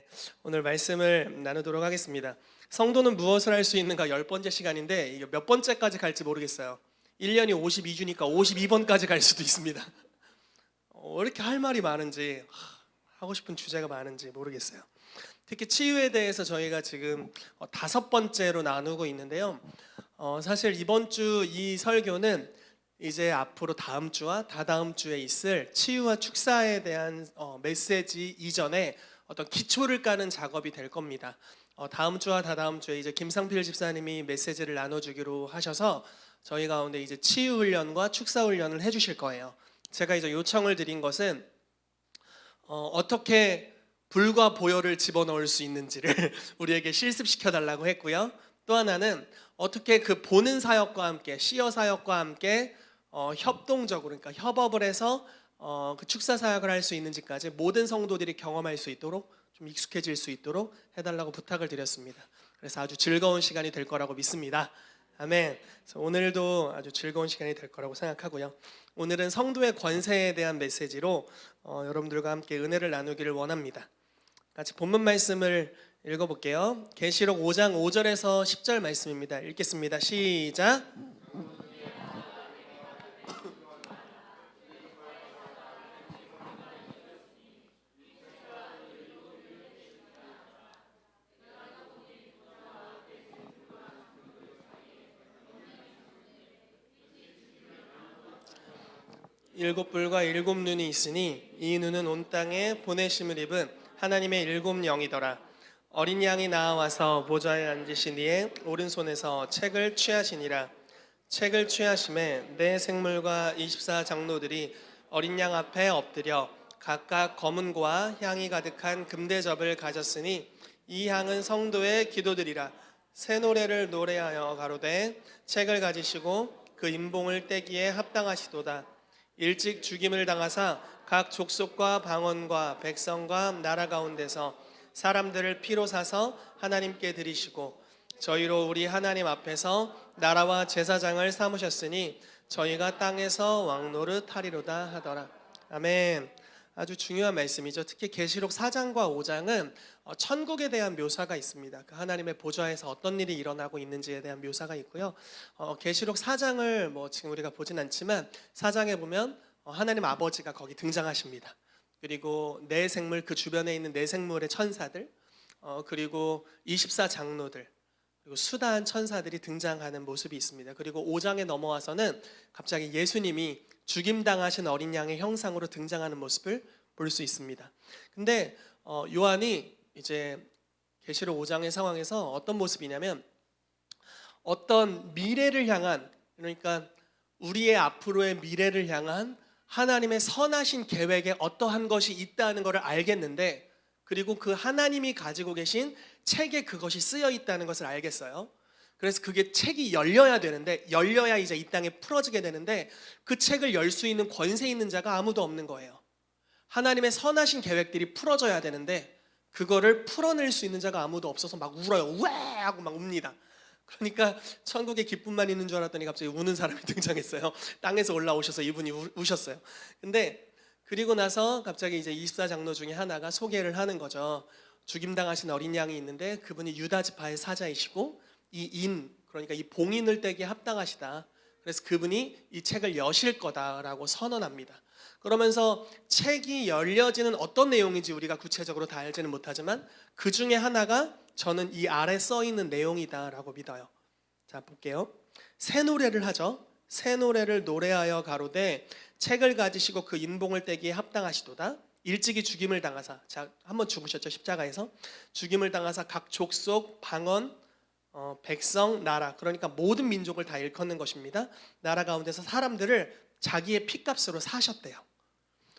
네, 오늘 말씀을 나누도록 하겠습니다. 성도는 무엇을 할 수 있는가 10번째 시간인데 이게 몇 번째까지 갈지 모르겠어요. 1년이 52주니까 52번까지 갈 수도 있습니다. 왜 이렇게 할 말이 많은지, 하고 싶은 주제가 많은지 모르겠어요. 특히 치유에 대해서 저희가 지금 5번째로 나누고 있는데요. 사실 이번 주 이 설교는 이제 앞으로 다음 주와 다다음 주에 있을 치유와 축사에 대한 메시지 이전에 어떤 기초를 까는 작업이 될 겁니다. 다음 주와 다다음 주에 이제 김상필 집사님이 메시지를 나눠주기로 하셔서 저희 가운데 이제 치유 훈련과 축사 훈련을 해주실 거예요. 제가 이제 요청을 드린 것은 어떻게 불과 보혈을 집어넣을 수 있는지를 우리에게 실습시켜 달라고 했고요. 또 하나는 어떻게 그 보는 사역과 함께 시어 사역과 함께 협동적으로, 그러니까 협업을 해서 그 축사 사역을 할 수 있는지까지 모든 성도들이 경험할 수 있도록 좀 익숙해질 수 있도록 해달라고 부탁을 드렸습니다. 그래서 아주 즐거운 시간이 될 거라고 믿습니다. 아멘. 그래서 오늘도 아주 즐거운 시간이 될 거라고 생각하고요. 오늘은 성도의 권세에 대한 메시지로 여러분들과 함께 은혜를 나누기를 원합니다. 같이 본문 말씀을 읽어볼게요. 계시록 5장 5절에서 10절 말씀입니다. 읽겠습니다. 시작. 일곱 뿔과 일곱 눈이 있으니 이 눈은 온 땅에 보내심을 입은 하나님의 일곱 영이더라. 어린 양이 나와서 보좌에 앉으신 이에 오른손에서 책을 취하시니라. 책을 취하심에 네 생물과 24 장로들이 어린 양 앞에 엎드려 각각 검은고와 향이 가득한 금대접을 가졌으니 이 향은 성도의 기도들이라. 새 노래를 노래하여 가로되 책을 가지시고 그 인봉을 떼기에 합당하시도다. 일찍 죽임을 당하사 각 족속과 방언과 백성과 나라 가운데서 사람들을 피로 사서 하나님께 드리시고 저희로 우리 하나님 앞에서 나라와 제사장을 삼으셨으니 저희가 땅에서 왕노릇 하리로다 하더라. 아멘. 아주 중요한 말씀이죠. 특히 계시록 4장과 5장은 천국에 대한 묘사가 있습니다. 그 하나님의 보좌에서 어떤 일이 일어나고 있는지에 대한 묘사가 있고요. 계시록 4장을 지금 우리가 보진 않지만 4장에 보면 하나님 아버지가 거기 등장하십니다. 그리고 네 생물, 그 주변에 있는 네 생물의 천사들, 그리고 24 장로들, 그리고 수다한 천사들이 등장하는 모습이 있습니다. 그리고 5장에 넘어와서는 갑자기 예수님이 죽임당하신 어린 양의 형상으로 등장하는 모습을 볼 수 있습니다. 근데 요한이 이제 계시록 5장의 상황에서 어떤 모습이냐면 어떤 미래를 향한, 그러니까 우리의 앞으로의 미래를 향한 하나님의 선하신 계획에 어떠한 것이 있다는 것을 알겠는데, 그리고 그 하나님이 가지고 계신 책에 그것이 쓰여 있다는 것을 알겠어요. 그래서 그게 책이 열려야 되는데, 열려야 이제 이 땅에 풀어지게 되는데 그 책을 열 수 있는 권세 있는 자가 아무도 없는 거예요. 하나님의 선하신 계획들이 풀어져야 되는데 그거를 풀어낼 수 있는 자가 아무도 없어서 막 울어요. 왜 하고 막 웁니다. 그러니까 천국에 기쁨만 있는 줄 알았더니 갑자기 우는 사람이 등장했어요. 땅에서 올라오셔서 이분이 우셨어요. 근데 그리고 나서 갑자기 이제 24 장로 중에 하나가 소개를 하는 거죠. 죽임당하신 어린 양이 있는데 그분이 유다 지파의 사자이시고 그러니까 이 봉인을 떼기에 합당하시다. 그래서 그분이 이 책을 여실 거다라고 선언합니다. 그러면서 책이 열려지는 어떤 내용인지 우리가 구체적으로 다 알지는 못하지만 그 중에 하나가 저는 이 아래 써 있는 내용이다라고 믿어요. 자, 볼게요. 새 노래를 하죠. 새 노래를 노래하여 가로되 책을 가지시고 그 인봉을 떼기에 합당하시도다. 일찍이 죽임을 당하사, 자, 한번 죽으셨죠. 십자가에서 죽임을 당하사 각 족속, 방언, 백성, 나라, 그러니까 모든 민족을 다 일컫는 것입니다. 나라 가운데서 사람들을 자기의 피값으로 사셨대요.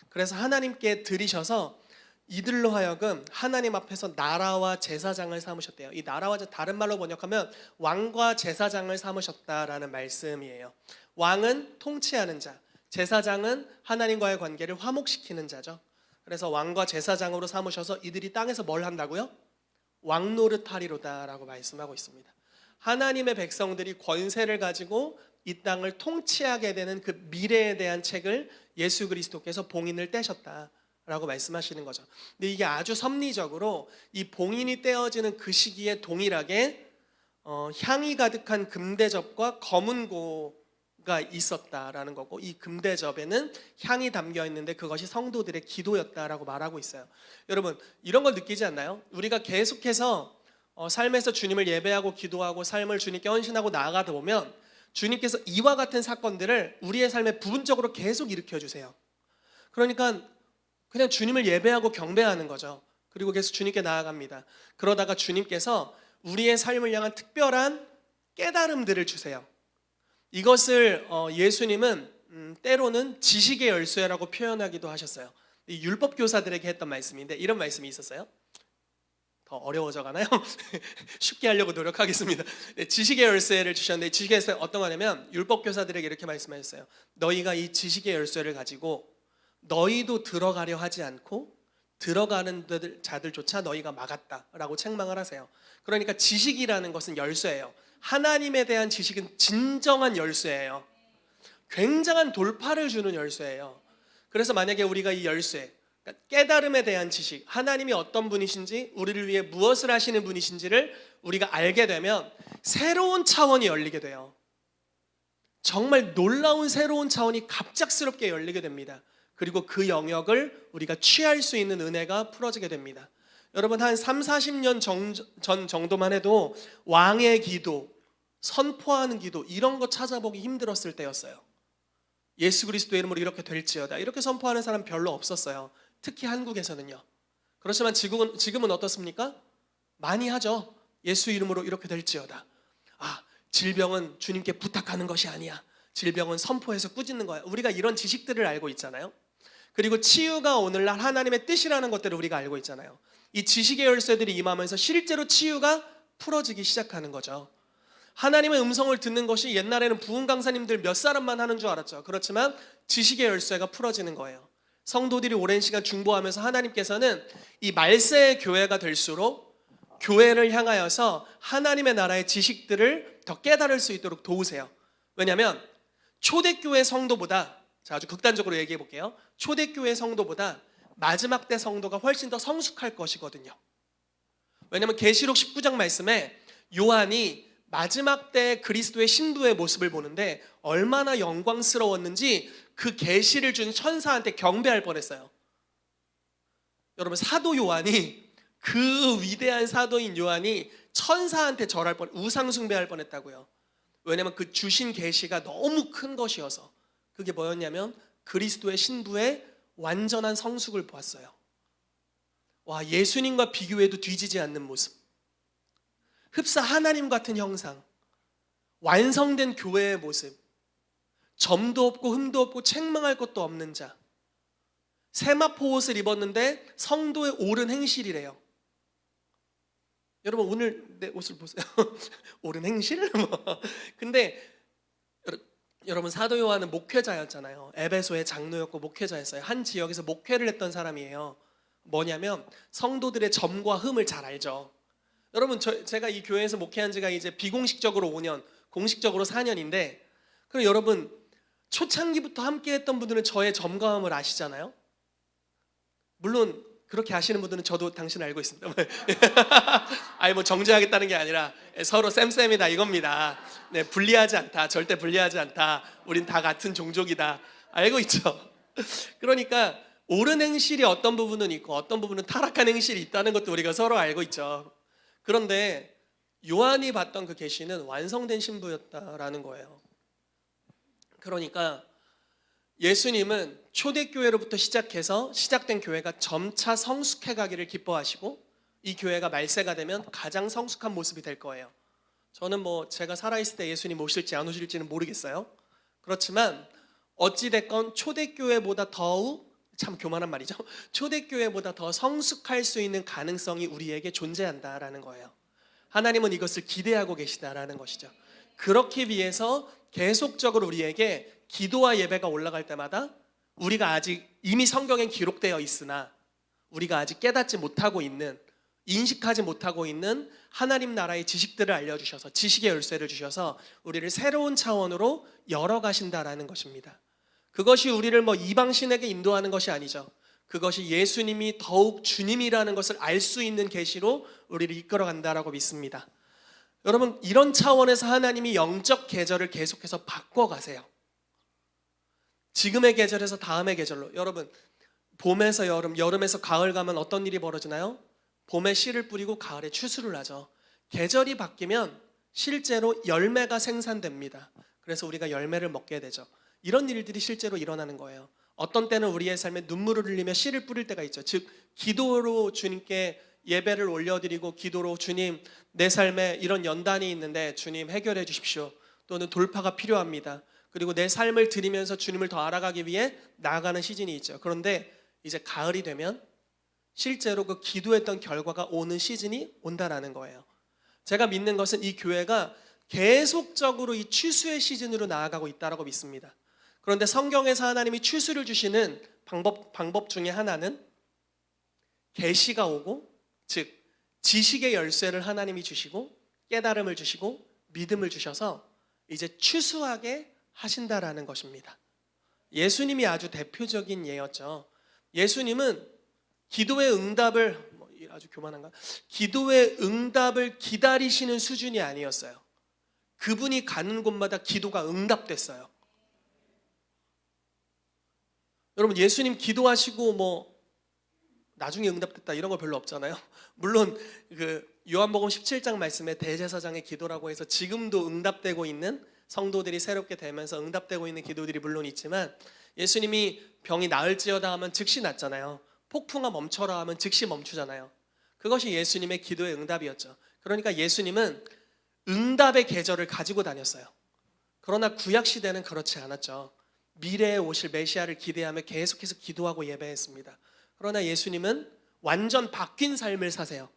그래서 하나님께 드리셔서 이들로 하여금 하나님 앞에서 나라와 제사장을 삼으셨대요. 이 나라와 다른 말로 번역하면 왕과 제사장을 삼으셨다라는 말씀이에요. 왕은 통치하는 자, 제사장은 하나님과의 관계를 화목시키는 자죠. 그래서 왕과 제사장으로 삼으셔서 이들이 땅에서 뭘 한다고요? 왕노릇 하리로다라고 말씀하고 있습니다. 하나님의 백성들이 권세를 가지고 이 땅을 통치하게 되는 그 미래에 대한 책을 예수 그리스도께서 봉인을 떼셨다. 라고 말씀하시는 거죠. 근데 이게 아주 섭리적으로 이 봉인이 떼어지는 그 시기에 동일하게 향이 가득한 금대접과 검은 고가 있었다라는 거고, 이 금대접에는 향이 담겨 있는데 그것이 성도들의 기도였다라고 말하고 있어요. 여러분, 이런 걸 느끼지 않나요? 우리가 계속해서 삶에서 주님을 예배하고 기도하고 삶을 주님께 헌신하고 나아가다 보면 주님께서 이와 같은 사건들을 우리의 삶에 부분적으로 계속 일으켜주세요. 그러니까 그냥 주님을 예배하고 경배하는 거죠. 그리고 계속 주님께 나아갑니다. 그러다가 주님께서 우리의 삶을 향한 특별한 깨달음들을 주세요. 이것을 예수님은 때로는 지식의 열쇠라고 표현하기도 하셨어요. 이 율법 교사들에게 했던 말씀인데 이런 말씀이 있었어요. 더 어려워져 가나요? 쉽게 하려고 노력하겠습니다. 네, 지식의 열쇠를 주셨는데, 지식의 열쇠 어떤 거냐면 율법 교사들에게 이렇게 말씀하셨어요. 너희가 이 지식의 열쇠를 가지고 너희도 들어가려 하지 않고 들어가는 자들조차 너희가 막았다라고 책망을 하세요. 그러니까 지식이라는 것은 열쇠예요. 하나님에 대한 지식은 진정한 열쇠예요. 굉장한 돌파를 주는 열쇠예요. 그래서 만약에 우리가 이 열쇠, 그러니까 깨달음에 대한 지식, 하나님이 어떤 분이신지, 우리를 위해 무엇을 하시는 분이신지를 우리가 알게 되면 새로운 차원이 열리게 돼요. 정말 놀라운 새로운 차원이 갑작스럽게 열리게 됩니다. 그리고 그 영역을 우리가 취할 수 있는 은혜가 풀어지게 됩니다. 여러분, 한 30-40년 전 정도만 해도 왕의 기도, 선포하는 기도, 이런 거 찾아보기 힘들었을 때였어요. 예수 그리스도의 이름으로 이렇게 될지어다, 이렇게 선포하는 사람 별로 없었어요. 특히 한국에서는요. 그렇지만 지금은 어떻습니까? 많이 하죠. 예수 이름으로 이렇게 될지어다. 질병은 주님께 부탁하는 것이 아니야. 질병은 선포해서 꾸짖는 거야. 우리가 이런 지식들을 알고 있잖아요. 그리고 치유가 오늘날 하나님의 뜻이라는 것들을 우리가 알고 있잖아요. 이 지식의 열쇠들이 임하면서 실제로 치유가 풀어지기 시작하는 거죠. 하나님의 음성을 듣는 것이 옛날에는 부흥 강사님들 몇 사람만 하는 줄 알았죠. 그렇지만 지식의 열쇠가 풀어지는 거예요. 성도들이 오랜 시간 중보하면서 하나님께서는 이 말세의 교회가 될수록 교회를 향하여서 하나님의 나라의 지식들을 더 깨달을 수 있도록 도우세요. 왜냐하면 초대교회 성도보다, 자, 아주 극단적으로 얘기해 볼게요. 초대교회 성도보다 마지막 때 성도가 훨씬 더 성숙할 것이거든요. 왜냐하면 계시록 19장 말씀에 요한이 마지막 때 그리스도의 신부의 모습을 보는데 얼마나 영광스러웠는지 그 계시를 준 천사한테 경배할 뻔했어요. 여러분, 사도 요한이, 그 위대한 사도인 요한이 천사한테 절할 우상 숭배할 뻔했다고요. 왜냐하면 그 주신 계시가 너무 큰 것이어서. 그게 뭐였냐면 그리스도의 신부의 완전한 성숙을 보았어요. 와, 예수님과 비교해도 뒤지지 않는 모습, 흡사 하나님 같은 형상, 완성된 교회의 모습, 점도 없고 흠도 없고 책망할 것도 없는 자, 세마포 옷을 입었는데 성도의 옳은 행실이래요. 여러분, 오늘 내 옷을 보세요. 옳은 행실? 근데 여러분, 사도 요한은 목회자였잖아요. 에베소의 장로였고 목회자였어요. 한 지역에서 목회를 했던 사람이에요. 뭐냐면 성도들의 점과 흠을 잘 알죠. 여러분, 제가 이 교회에서 목회한 지가 이제 비공식적으로 5년, 공식적으로 4년인데, 그럼 여러분, 초창기부터 함께 했던 분들은 저의 점과 흠을 아시잖아요. 물론 그렇게 아시는 분들은 저도 당신 알고 있습니다. 아니, 뭐 정죄하겠다는 게 아니라 서로 쌤쌤이다 이겁니다. 네, 분리하지 않다, 절대 분리하지 않다, 우린 다 같은 종족이다, 알고 있죠. 그러니까 옳은 행실이 어떤 부분은 있고 어떤 부분은 타락한 행실이 있다는 것도 우리가 서로 알고 있죠. 그런데 요한이 봤던 그 계시는 완성된 신부였다라는 거예요. 그러니까 예수님은 초대교회로부터 시작된 교회가 점차 성숙해 가기를 기뻐하시고, 이 교회가 말세가 되면 가장 성숙한 모습이 될 거예요. 저는 뭐 제가 살아있을 때 예수님 오실지 안 오실지는 모르겠어요. 그렇지만 어찌됐건 초대교회보다 더욱, 참 교만한 말이죠, 초대교회보다 더 성숙할 수 있는 가능성이 우리에게 존재한다라는 거예요. 하나님은 이것을 기대하고 계시다라는 것이죠. 그렇기 위해서 계속적으로 우리에게 기도와 예배가 올라갈 때마다 우리가 아직 이미 성경엔 기록되어 있으나 우리가 아직 깨닫지 못하고 있는, 인식하지 못하고 있는 하나님 나라의 지식들을 알려주셔서, 지식의 열쇠를 주셔서 우리를 새로운 차원으로 열어가신다라는 것입니다. 그것이 우리를 뭐 이방신에게 인도하는 것이 아니죠. 그것이 예수님이 더욱 주님이라는 것을 알 수 있는 계시로 우리를 이끌어 간다라고 믿습니다. 여러분, 이런 차원에서 하나님이 영적 계절을 계속해서 바꿔가세요. 지금의 계절에서 다음의 계절로. 여러분, 봄에서 여름, 여름에서 가을 가면 어떤 일이 벌어지나요? 봄에 씨를 뿌리고 가을에 추수를 하죠. 계절이 바뀌면 실제로 열매가 생산됩니다. 그래서 우리가 열매를 먹게 되죠. 이런 일들이 실제로 일어나는 거예요. 어떤 때는 우리의 삶에 눈물을 흘리며 씨를 뿌릴 때가 있죠. 즉 기도로 주님께 예배를 올려드리고 기도로 주님, 내 삶에 이런 연단이 있는데 주님 해결해 주십시오. 또는 돌파가 필요합니다. 그리고 내 삶을 드리면서 주님을 더 알아가기 위해 나아가는 시즌이 있죠. 그런데 이제 가을이 되면 실제로 그 기도했던 결과가 오는 시즌이 온다라는 거예요. 제가 믿는 것은 이 교회가 계속적으로 이 추수의 시즌으로 나아가고 있다고 믿습니다. 그런데 성경에서 하나님이 추수를 주시는 방법 중에 하나는 계시가 오고, 즉 지식의 열쇠를 하나님이 주시고 깨달음을 주시고 믿음을 주셔서 이제 추수하게 하신다라는 것입니다. 예수님이 아주 대표적인 예였죠. 예수님은 기도의 응답을 아주 교만한가? 기도의 응답을 기다리시는 수준이 아니었어요. 그분이 가는 곳마다 기도가 응답됐어요. 여러분, 예수님 기도하시고 나중에 응답됐다 이런 거 별로 없잖아요. 물론 그 요한복음 17장 말씀에 대제사장의 기도라고 해서 지금도 응답되고 있는 성도들이 새롭게 되면서 응답되고 있는 기도들이 물론 있지만, 예수님이 병이 나을지어다 하면 즉시 낫잖아요. 폭풍아 멈춰라 하면 즉시 멈추잖아요. 그것이 예수님의 기도의 응답이었죠. 그러니까 예수님은 응답의 계절을 가지고 다녔어요. 그러나 구약 시대는 그렇지 않았죠. 미래에 오실 메시아를 기대하며 계속해서 기도하고 예배했습니다. 그러나 예수님은 완전 바뀐 삶을 사세요.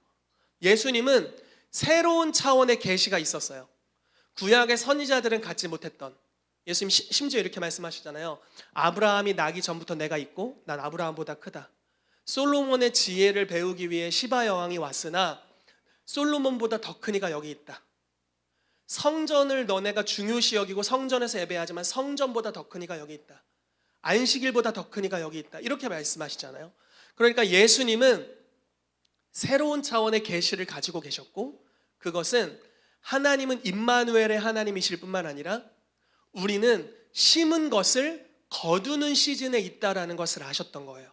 예수님은 새로운 차원의 계시가 있었어요. 구약의 선지자들은 갖지 못했던. 예수님 심지어 이렇게 말씀하시잖아요. 아브라함이 나기 전부터 내가 있고 난 아브라함보다 크다. 솔로몬의 지혜를 배우기 위해 시바 여왕이 왔으나 솔로몬보다 더 큰 이가 여기 있다. 성전을 너네가 중요시 여기고 성전에서 예배하지만 성전보다 더 큰 이가 여기 있다. 안식일보다 더 큰 이가 여기 있다. 이렇게 말씀하시잖아요. 그러니까 예수님은 새로운 차원의 계시를 가지고 계셨고, 그것은 하나님은 임마누엘의 하나님이실 뿐만 아니라 우리는 심은 것을 거두는 시즌에 있다라는 것을 아셨던 거예요.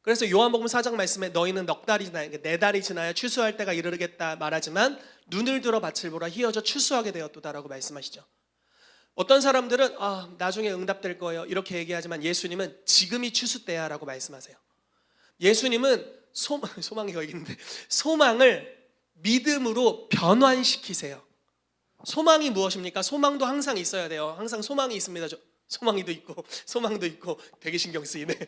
그래서 요한복음 4장 말씀에 너희는 넉 달이 지나야, 4달이 지나야 추수할 때가 이르겠다 말하지만 눈을 들어 밭을 보라 희어져 추수하게 되었도다라고 말씀하시죠. 어떤 사람들은 나중에 응답될 거예요 이렇게 얘기하지만 예수님은 지금이 추수 때야 라고 말씀하세요. 예수님은 소망이 여기 있는데 소망을 믿음으로 변환시키세요. 소망이 무엇입니까? 소망도 항상 있어야 돼요. 항상 소망이 있습니다. 소망이도 있고 소망도 있고 되게 신경 쓰이네.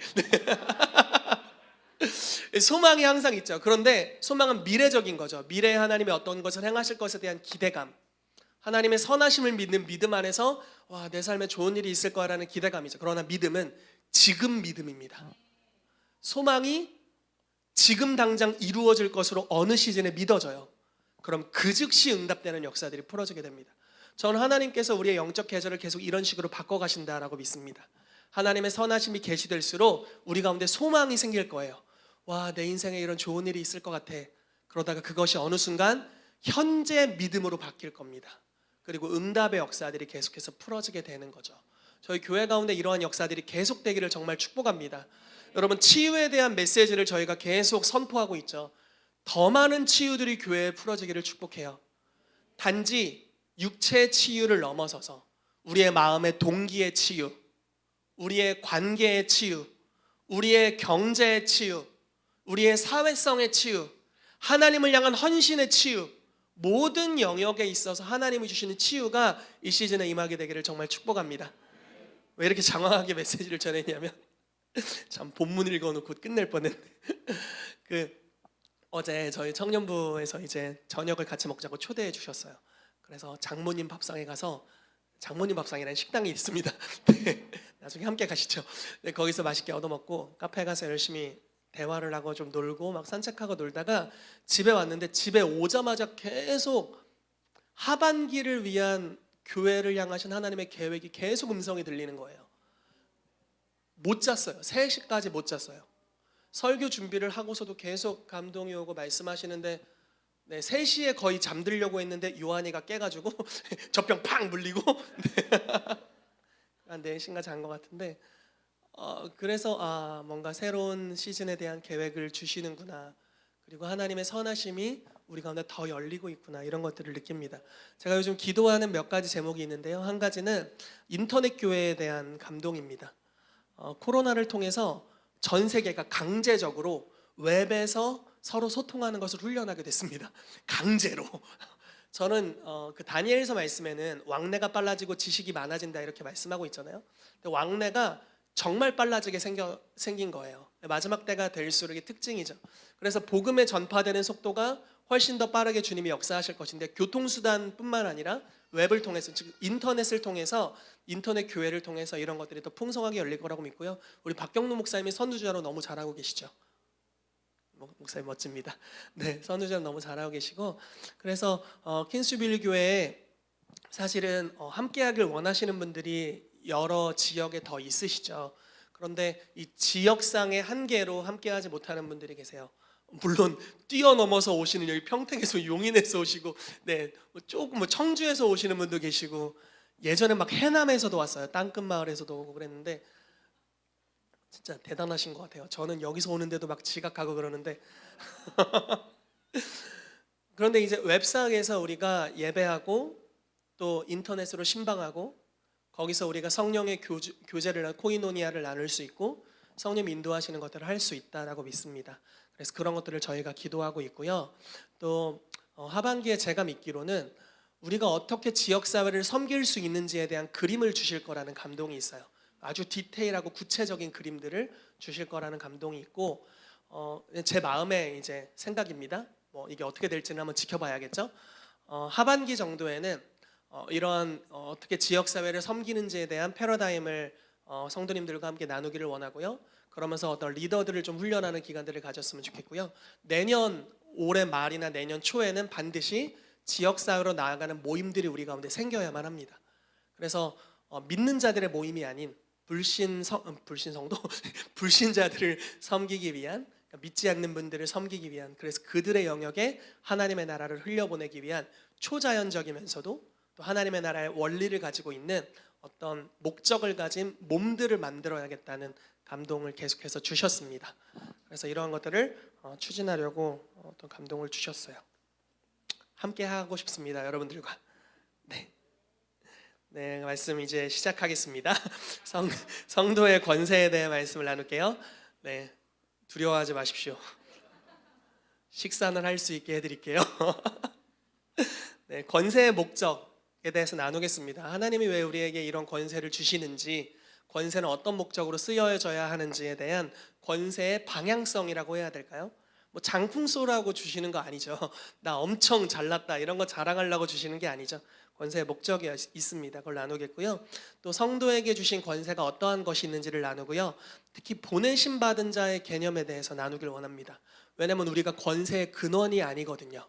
소망이 항상 있죠. 그런데 소망은 미래적인 거죠. 미래에 하나님이 어떤 것을 행하실 것에 대한 기대감, 하나님의 선하심을 믿는 믿음 안에서 내 삶에 좋은 일이 있을 거라는 기대감이죠. 그러나 믿음은 지금 믿음입니다. 소망이 지금 당장 이루어질 것으로 어느 시즌에 믿어져요. 그럼 그 즉시 응답되는 역사들이 풀어지게 됩니다. 저는 하나님께서 우리의 영적 계절을 계속 이런 식으로 바꿔가신다라고 믿습니다. 하나님의 선하심이 계시될수록 우리 가운데 소망이 생길 거예요. 내 인생에 이런 좋은 일이 있을 것 같아. 그러다가 그것이 어느 순간 현재 믿음으로 바뀔 겁니다. 그리고 응답의 역사들이 계속해서 풀어지게 되는 거죠. 저희 교회 가운데 이러한 역사들이 계속되기를 정말 축복합니다. 여러분, 치유에 대한 메시지를 저희가 계속 선포하고 있죠. 더 많은 치유들이 교회에 풀어지기를 축복해요. 단지 육체의 치유를 넘어서서 우리의 마음의 동기의 치유, 우리의 관계의 치유, 우리의 경제의 치유, 우리의 사회성의 치유, 하나님을 향한 헌신의 치유, 모든 영역에 있어서 하나님이 주시는 치유가 이 시즌에 임하게 되기를 정말 축복합니다. 왜 이렇게 장황하게 메시지를 전했냐면 참 본문 읽어놓고 끝낼 뻔했네. 어제 저희 청년부에서 이제 저녁을 같이 먹자고 초대해 주셨어요. 그래서 장모님 밥상에 가서, 장모님 밥상이라는 식당이 있습니다. 네, 나중에 함께 가시죠. 네, 거기서 맛있게 얻어먹고 카페에 가서 열심히 대화를 하고 좀 놀고 막 산책하고 놀다가 집에 왔는데, 집에 오자마자 계속 하반기를 위한 교회를 향하신 하나님의 계획이 계속 음성이 들리는 거예요. 못 잤어요. 3시까지 못 잤어요. 설교 준비를 하고서도 계속 감동이 오고 말씀하시는데 3시에 거의 잠들려고 했는데 요한이가 깨가지고 젖병 팍 물리고 한 4시인가 잔 것 같은데 그래서 뭔가 새로운 시즌에 대한 계획을 주시는구나, 그리고 하나님의 선하심이 우리 가운데 더 열리고 있구나, 이런 것들을 느낍니다. 제가 요즘 기도하는 몇 가지 제목이 있는데요. 한 가지는 인터넷 교회에 대한 감동입니다. 코로나를 통해서 전 세계가 강제적으로 웹에서 서로 소통하는 것을 훈련하게 됐습니다. 강제로. 저는 그 다니엘서 말씀에는 왕래가 빨라지고 지식이 많아진다 이렇게 말씀하고 있잖아요. 근데 왕래가 정말 빨라지게 생긴 거예요. 마지막 때가 될수록 이 특징이죠. 그래서 복음의 전파되는 속도가 훨씬 더 빠르게 주님이 역사하실 것인데, 교통수단뿐만 아니라 웹을 통해서, 즉 인터넷을 통해서, 인터넷 교회를 통해서 이런 것들이 더 풍성하게 열릴 거라고 믿고요. 우리 박경루 목사님이 선두주자로 너무 잘하고 계시죠. 목사님 멋집니다. 네, 선두자로 너무 잘하고 계시고, 그래서 킨스빌리 교회에 사실은 함께하길 원하시는 분들이 여러 지역에 더 있으시죠. 그런데 이 지역상의 한계로 함께하지 못하는 분들이 계세요. 물론 뛰어넘어서 오시는, 여기 평택에서 용인에서 오시고, 조금 청주에서 오시는 분도 계시고, 예전에 막 해남에서도 왔어요. 땅끝마을에서도 오고 그랬는데 진짜 대단하신 것 같아요. 저는 여기서 오는데도 막 지각하고 그러는데 그런데 이제 웹상에서 우리가 예배하고 또 인터넷으로 신방하고, 거기서 우리가 성령의 교제를, 코이노니아를 나눌 수 있고 성령 인도하시는 것들을 할 수 있다라고 믿습니다. 그래서 그런 것들을 저희가 기도하고 있고요. 또 하반기에 제가 믿기로는 우리가 어떻게 지역사회를 섬길 수 있는지에 대한 그림을 주실 거라는 감동이 있어요. 아주 디테일하고 구체적인 그림들을 주실 거라는 감동이 있고, 제 마음의 이제 생각입니다. 이게 어떻게 될지는 한번 지켜봐야겠죠. 하반기 정도에는 이러한 어떻게 지역사회를 섬기는지에 대한 패러다임을 성도님들과 함께 나누기를 원하고요. 그러면서 어떤 리더들을 좀 훈련하는 기간들을 가졌으면 좋겠고요. 내년 올해 말이나 내년 초에는 반드시 지역사회로 나아가는 모임들이 우리 가운데 생겨야만 합니다. 그래서 믿는 자들의 모임이 아닌 불신성도 불신자들을 섬기기 위한, 믿지 않는 분들을 섬기기 위한, 그래서 그들의 영역에 하나님의 나라를 흘려보내기 위한 초자연적이면서도 또 하나님의 나라의 원리를 가지고 있는 어떤 목적을 가진 몸들을 만들어야겠다는 감동을 계속해서 주셨습니다. 그래서 이러한 것들을 추진하려고 어떤 감동을 주셨어요. 함께 하고 싶습니다, 여러분들과. 네, 말씀 이제 시작하겠습니다. 성도의 권세에 대해 말씀을 나눌게요. 네, 두려워하지 마십시오. 식사는 할 수 있게 해드릴게요. 네, 권세의 목적에 대해서 나누겠습니다. 하나님이 왜 우리에게 이런 권세를 주시는지, 권세는 어떤 목적으로 쓰여져야 하는지에 대한 권세의 방향성이라고 해야 될까요? 장풍쏘라고 주시는 거 아니죠. 나 엄청 잘났다 이런 거 자랑하려고 주시는 게 아니죠. 권세의 목적이 있습니다. 그걸 나누겠고요. 또 성도에게 주신 권세가 어떠한 것이 있는지를 나누고요. 특히 보내심 받은 자의 개념에 대해서 나누길 원합니다. 왜냐하면 우리가 권세의 근원이 아니거든요.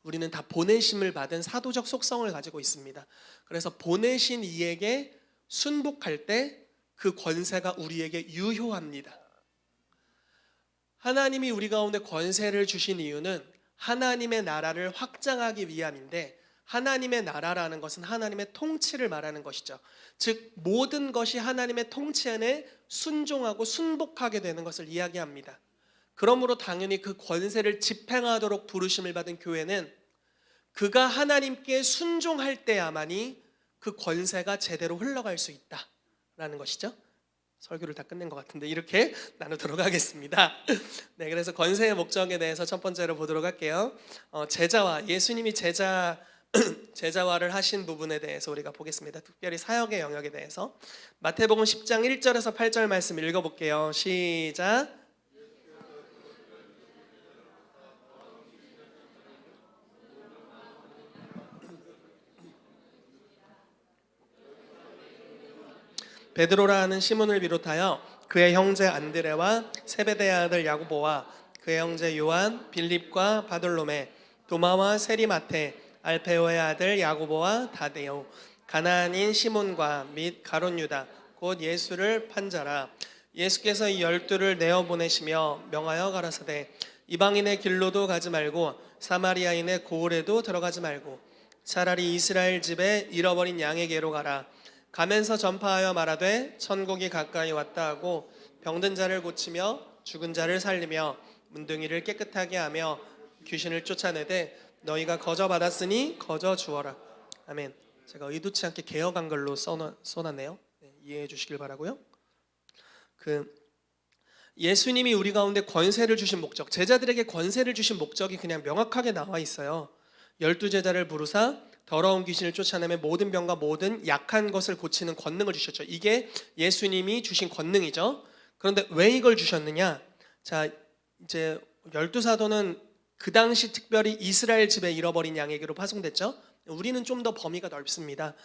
우리는 다 보내심을 받은 사도적 속성을 가지고 있습니다. 그래서 보내신 이에게 순복할 때 그 권세가 우리에게 유효합니다. 하나님이 우리 가운데 권세를 주신 이유는 하나님의 나라를 확장하기 위함인데, 하나님의 나라라는 것은 하나님의 통치를 말하는 것이죠. 즉 모든 것이 하나님의 통치 안에 순종하고 순복하게 되는 것을 이야기합니다. 그러므로 당연히 그 권세를 집행하도록 부르심을 받은 교회는 그가 하나님께 순종할 때야만이 그 권세가 제대로 흘러갈 수 있다라는 것이죠. 설교를 다 끝낸 것 같은데 이렇게 나누도록 하겠습니다. 네, 그래서 권세의 목적에 대해서 첫 번째로 보도록 할게요. 제자화, 예수님이 제자화를 하신 부분에 대해서 우리가 보겠습니다. 특별히 사역의 영역에 대해서 마태복음 10장 1절에서 8절 말씀 읽어볼게요. 시작. 베드로라 하는 시몬을 비롯하여 그의 형제 안드레와 세베대의 아들 야고보와 그의 형제 요한, 빌립과 바돌로메, 도마와 세리마테, 알페오의 아들 야고보와 다데오, 가나안인 시몬과 및 가룟 유다 곧 예수를 판 자라. 예수께서 이 12를 내어 보내시며 명하여 가라사대 이방인의 길로도 가지 말고 사마리아인의 고을에도 들어가지 말고 차라리 이스라엘 집에 잃어버린 양에게로 가라. 가면서 전파하여 말하되 천국이 가까이 왔다 하고 병든 자를 고치며 죽은 자를 살리며 문둥이를 깨끗하게 하며 귀신을 쫓아내되 너희가 거저 받았으니 거저 주어라. 아멘. 제가 의도치 않게 개역 한글로 써놨네요. 네, 이해해 주시길 바라고요. 예수님이 우리 가운데 권세를 주신 목적, 제자들에게 권세를 주신 목적이 그냥 명확하게 나와 있어요. 12제자를 부르사 더러운 귀신을 쫓아내며 모든 병과 모든 약한 것을 고치는 권능을 주셨죠. 이게 예수님이 주신 권능이죠. 그런데 왜 이걸 주셨느냐? 자, 이제 12사도는 그 당시 특별히 이스라엘 집에 잃어버린 양에게로 파송됐죠. 우리는 좀 더 범위가 넓습니다.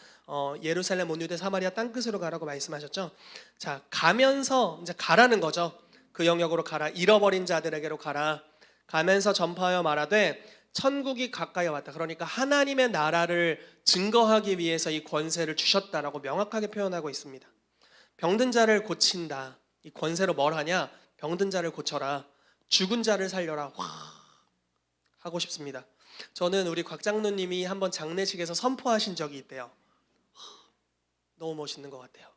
예루살렘, 온 유대, 사마리아 땅끝으로 가라고 말씀하셨죠. 자, 가면서 이제 가라는 거죠. 그 영역으로 가라. 잃어버린 자들에게로 가라. 가면서 전파하여 말하되 천국이 가까이 왔다. 그러니까 하나님의 나라를 증거하기 위해서 이 권세를 주셨다라고 명확하게 표현하고 있습니다. 병든 자를 고친다. 이 권세로 뭘 하냐? 병든 자를 고쳐라. 죽은 자를 살려라. 하고 싶습니다. 저는 우리 곽 장로님이 한번 장례식에서 선포하신 적이 있대요. 너무 멋있는 것 같아요.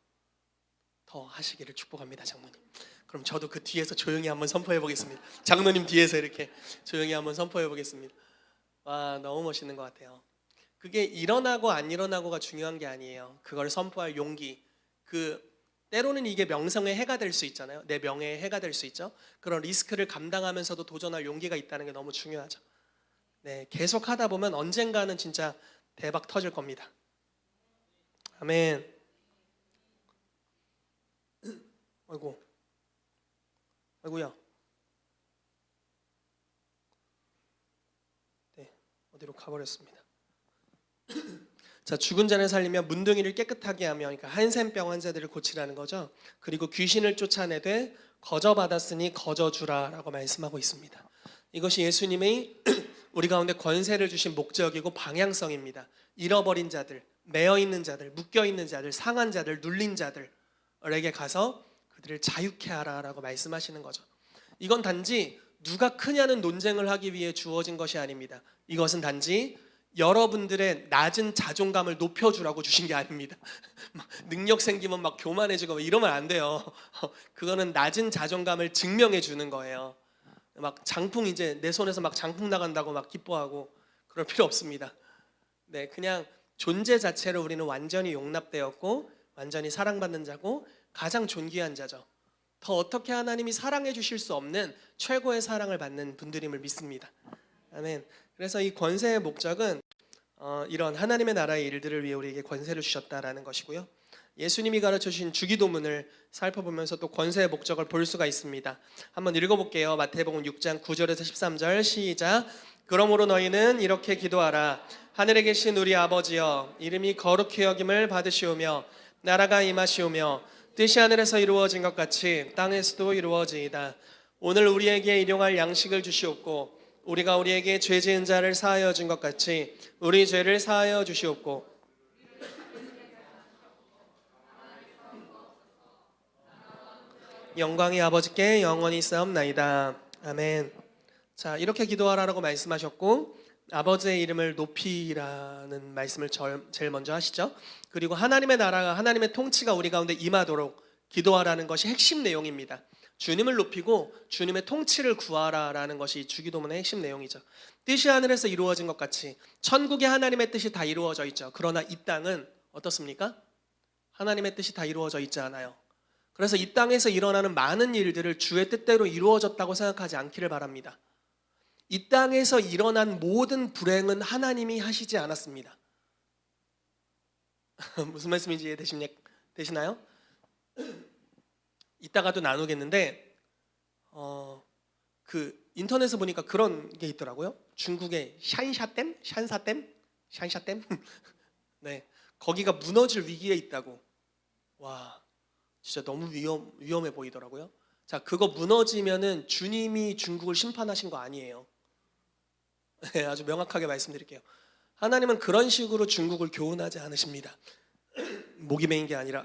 더 하시기를 축복합니다, 장로님. 그럼 저도 그 뒤에서 조용히 한번 선포해 보겠습니다. 장로님 뒤에서 이렇게 조용히 한번 선포해 보겠습니다. 와, 너무 멋있는 것 같아요. 그게 일어나고 안 일어나고가 중요한 게 아니에요. 그걸 선포할 용기. 때로는 이게 명성의 해가 될 수 있잖아요. 내 명예의 해가 될 수 있죠. 그런 리스크를 감당하면서도 도전할 용기가 있다는 게 너무 중요하죠. 네, 계속 하다 보면 언젠가는 진짜 대박 터질 겁니다. 아멘. 아이고야. 네, 어디로 가버렸습니다. 자, 죽은 자를 살리며 문둥이를 깨끗하게 하며, 그러니까 한센병 환자들을 고치라는 거죠. 그리고 귀신을 쫓아내되 거저 받았으니 거저 주라라고 말씀하고 있습니다. 이것이 예수님의 우리 가운데 권세를 주신 목적이고 방향성입니다. 잃어버린 자들, 매어 있는 자들, 묶여 있는 자들, 상한 자들, 눌린 자들에게 가서 그들을 자유케 하라라고 말씀하시는 거죠. 이건 단지 누가 크냐는 논쟁을 하기 위해 주어진 것이 아닙니다. 이것은 단지 여러분들의 낮은 자존감을 높여주라고 주신 게 아닙니다. 능력 생기면 막 교만해지고 이러면 안 돼요. 그거는 낮은 자존감을 증명해 주는 거예요. 막 장풍 이제 내 손에서 막 장풍 나간다고 막 기뻐하고 그럴 필요 없습니다. 네, 그냥 존재 자체로 우리는 완전히 용납되었고 완전히 사랑받는 자고 가장 존귀한 자죠. 더 어떻게 하나님이 사랑해 주실 수 없는 최고의 사랑을 받는 분들임을 믿습니다. 아멘. 그래서 이 권세의 목적은 이런 하나님의 나라의 일들을 위해 우리에게 권세를 주셨다라는 것이고요. 예수님이 가르쳐 주신 주기도문을 살펴보면서 또 권세의 목적을 볼 수가 있습니다. 한번 읽어볼게요. 마태복음 6장 9절에서 13절 시작. 그러므로 너희는 이렇게 기도하라. 하늘에 계신 우리 아버지여, 이름이 거룩히 여김을 받으시오며 나라가 임하시오며 뜻이 하늘에서 이루어진 것 같이 땅에서도 이루어지이다. 오늘 우리에게 일용할 양식을 주시옵고 우리가 우리에게 죄 지은 자를 사하여 준 것 같이 우리 죄를 사하여 주시옵고 영광이 아버지께 영원히 있사옵나이다. 아멘. 자, 이렇게 기도하라고 말씀하셨고 아버지의 이름을 높이라는 말씀을 제일 먼저 하시죠. 그리고 하나님의 나라가 하나님의 통치가 우리 가운데 임하도록 기도하라는 것이 핵심 내용입니다. 주님을 높이고 주님의 통치를 구하라라는 것이 주기도문의 핵심 내용이죠. 뜻이 하늘에서 이루어진 것 같이 천국의 하나님의 뜻이 다 이루어져 있죠. 그러나 이 땅은 어떻습니까? 하나님의 뜻이 다 이루어져 있지 않아요. 그래서 이 땅에서 일어나는 많은 일들을 주의 뜻대로 이루어졌다고 생각하지 않기를 바랍니다. 이 땅에서 일어난 모든 불행은 하나님이 하시지 않았습니다. 무슨 말씀인지 이해되시나요? 이따가도 나누겠는데 인터넷에 보니까 그런 게 있더라고요. 중국의 샨샤댐 네, 거기가 무너질 위기에 있다고. 와, 진짜 너무 위험해 보이더라고요. 자, 그거 무너지면은 주님이 중국을 심판하신 거 아니에요. 네, 아주 명확하게 말씀드릴게요. 하나님은 그런 식으로 중국을 교훈하지 않으십니다. 목이 메인 게 아니라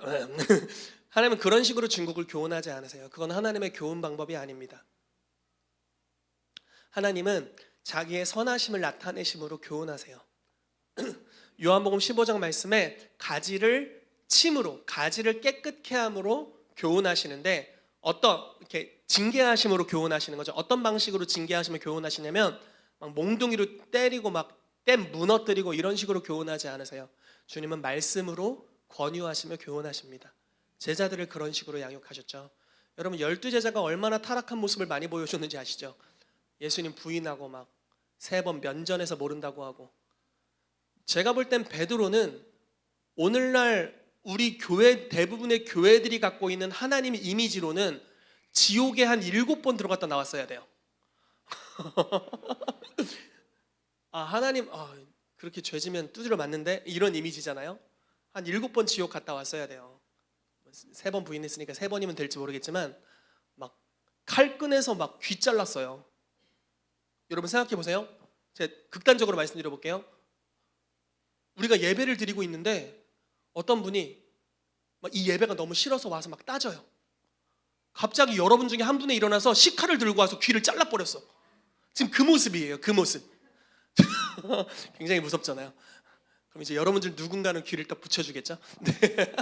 하나님은 그런 식으로 중국을 교훈하지 않으세요. 그건 하나님의 교훈 방법이 아닙니다. 하나님은 자기의 선하심을 나타내심으로 교훈하세요. 요한복음 15장 말씀에 가지를 침으로, 가지를 깨끗게 함으로 교훈하시는데, 이렇게 징계하심으로 교훈하시는 거죠. 어떤 방식으로 징계하시며 교훈하시냐면 막 몽둥이로 때리고 막 댐 무너뜨리고 이런 식으로 교훈하지 않으세요. 주님은 말씀으로 권유하시며 교훈하십니다. 제자들을 그런 식으로 양육하셨죠. 여러분, 12제자가 얼마나 타락한 모습을 많이 보여줬는지 아시죠? 예수님 부인하고 막 3번 면전에서 모른다고 하고. 제가 볼 땐 베드로는 오늘날 우리 교회, 대부분의 교회들이 갖고 있는 하나님의 이미지로는 지옥에 한 7번 들어갔다 나왔어야 돼요. 하나님 그렇게 죄지면 두드려 맞는데, 이런 이미지잖아요. 한 7번 지옥 갔다 왔어야 돼요. 3번 부인했으니까 3번이면 될지 모르겠지만 막 칼 꺼내서 막 귀 잘랐어요. 여러분 생각해 보세요. 제가 극단적으로 말씀드려 볼게요. 우리가 예배를 드리고 있는데 어떤 분이 막 이 예배가 너무 싫어서 와서 막 따져요. 갑자기 여러분 중에 한 분이 일어나서 식칼을 들고 와서 귀를 잘라버렸어. 지금 그 모습이에요. 그 모습. 굉장히 무섭잖아요. 그럼 이제 여러분들 누군가는 귀를 딱 붙여주겠죠? 네.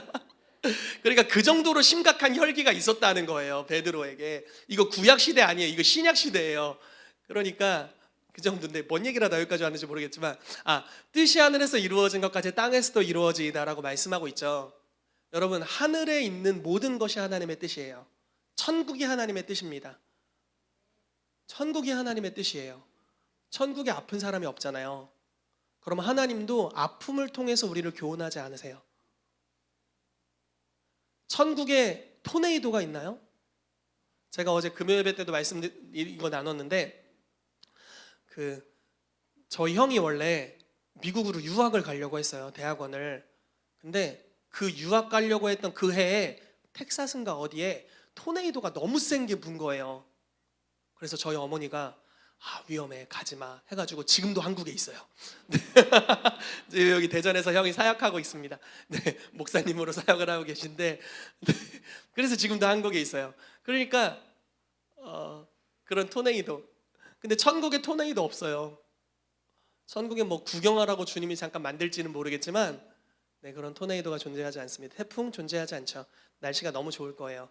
그러니까 그 정도로 심각한 혈기가 있었다는 거예요. 베드로에게. 이거 구약시대 아니에요. 이거 신약시대예요. 그러니까 그 정도인데 뭔 얘기를 하다 여기까지 왔는지 모르겠지만, 뜻이 하늘에서 이루어진 것까지 땅에서도 이루어지이다라고 말씀하고 있죠. 여러분, 하늘에 있는 모든 것이 하나님의 뜻이에요. 천국이 하나님의 뜻입니다. 천국이 하나님의 뜻이에요. 천국에 아픈 사람이 없잖아요. 그럼 하나님도 아픔을 통해서 우리를 교훈하지 않으세요? 천국에 토네이도가 있나요? 제가 어제 금요 예배 때도 이거 나눴는데, 저희 형이 원래 미국으로 유학을 가려고 했어요. 대학원을. 근데 그 유학 가려고 했던 그 해에 텍사스인가 어디에 토네이도가 너무 센 게 분 거예요. 그래서 저희 어머니가 위험해, 가지마 해가지고 지금도 한국에 있어요. 네. 여기 대전에서 형이 사역하고 있습니다. 네, 목사님으로 사역을 하고 계신데, 네, 그래서 지금도 한국에 있어요. 그러니까 그런 토네이도. 근데 천국에 토네이도 없어요. 천국에 뭐 구경하라고 주님이 잠깐 만들지는 모르겠지만, 네, 그런 토네이도가 존재하지 않습니다. 태풍 존재하지 않죠. 날씨가 너무 좋을 거예요.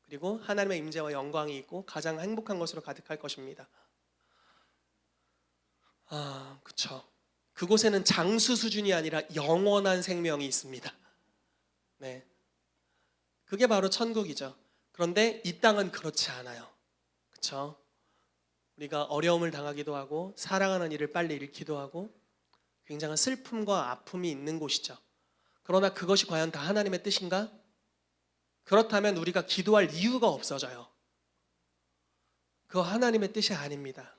그리고 하나님의 임재와 영광이 있고 가장 행복한 것으로 가득할 것입니다. 그렇죠. 그곳에는 장수 수준이 아니라 영원한 생명이 있습니다. 네, 그게 바로 천국이죠. 그런데 이 땅은 그렇지 않아요. 그렇죠? 우리가 어려움을 당하기도 하고 사랑하는 이를 빨리 잃기도 하고 굉장한 슬픔과 아픔이 있는 곳이죠. 그러나 그것이 과연 다 하나님의 뜻인가? 그렇다면 우리가 기도할 이유가 없어져요. 그거 하나님의 뜻이 아닙니다.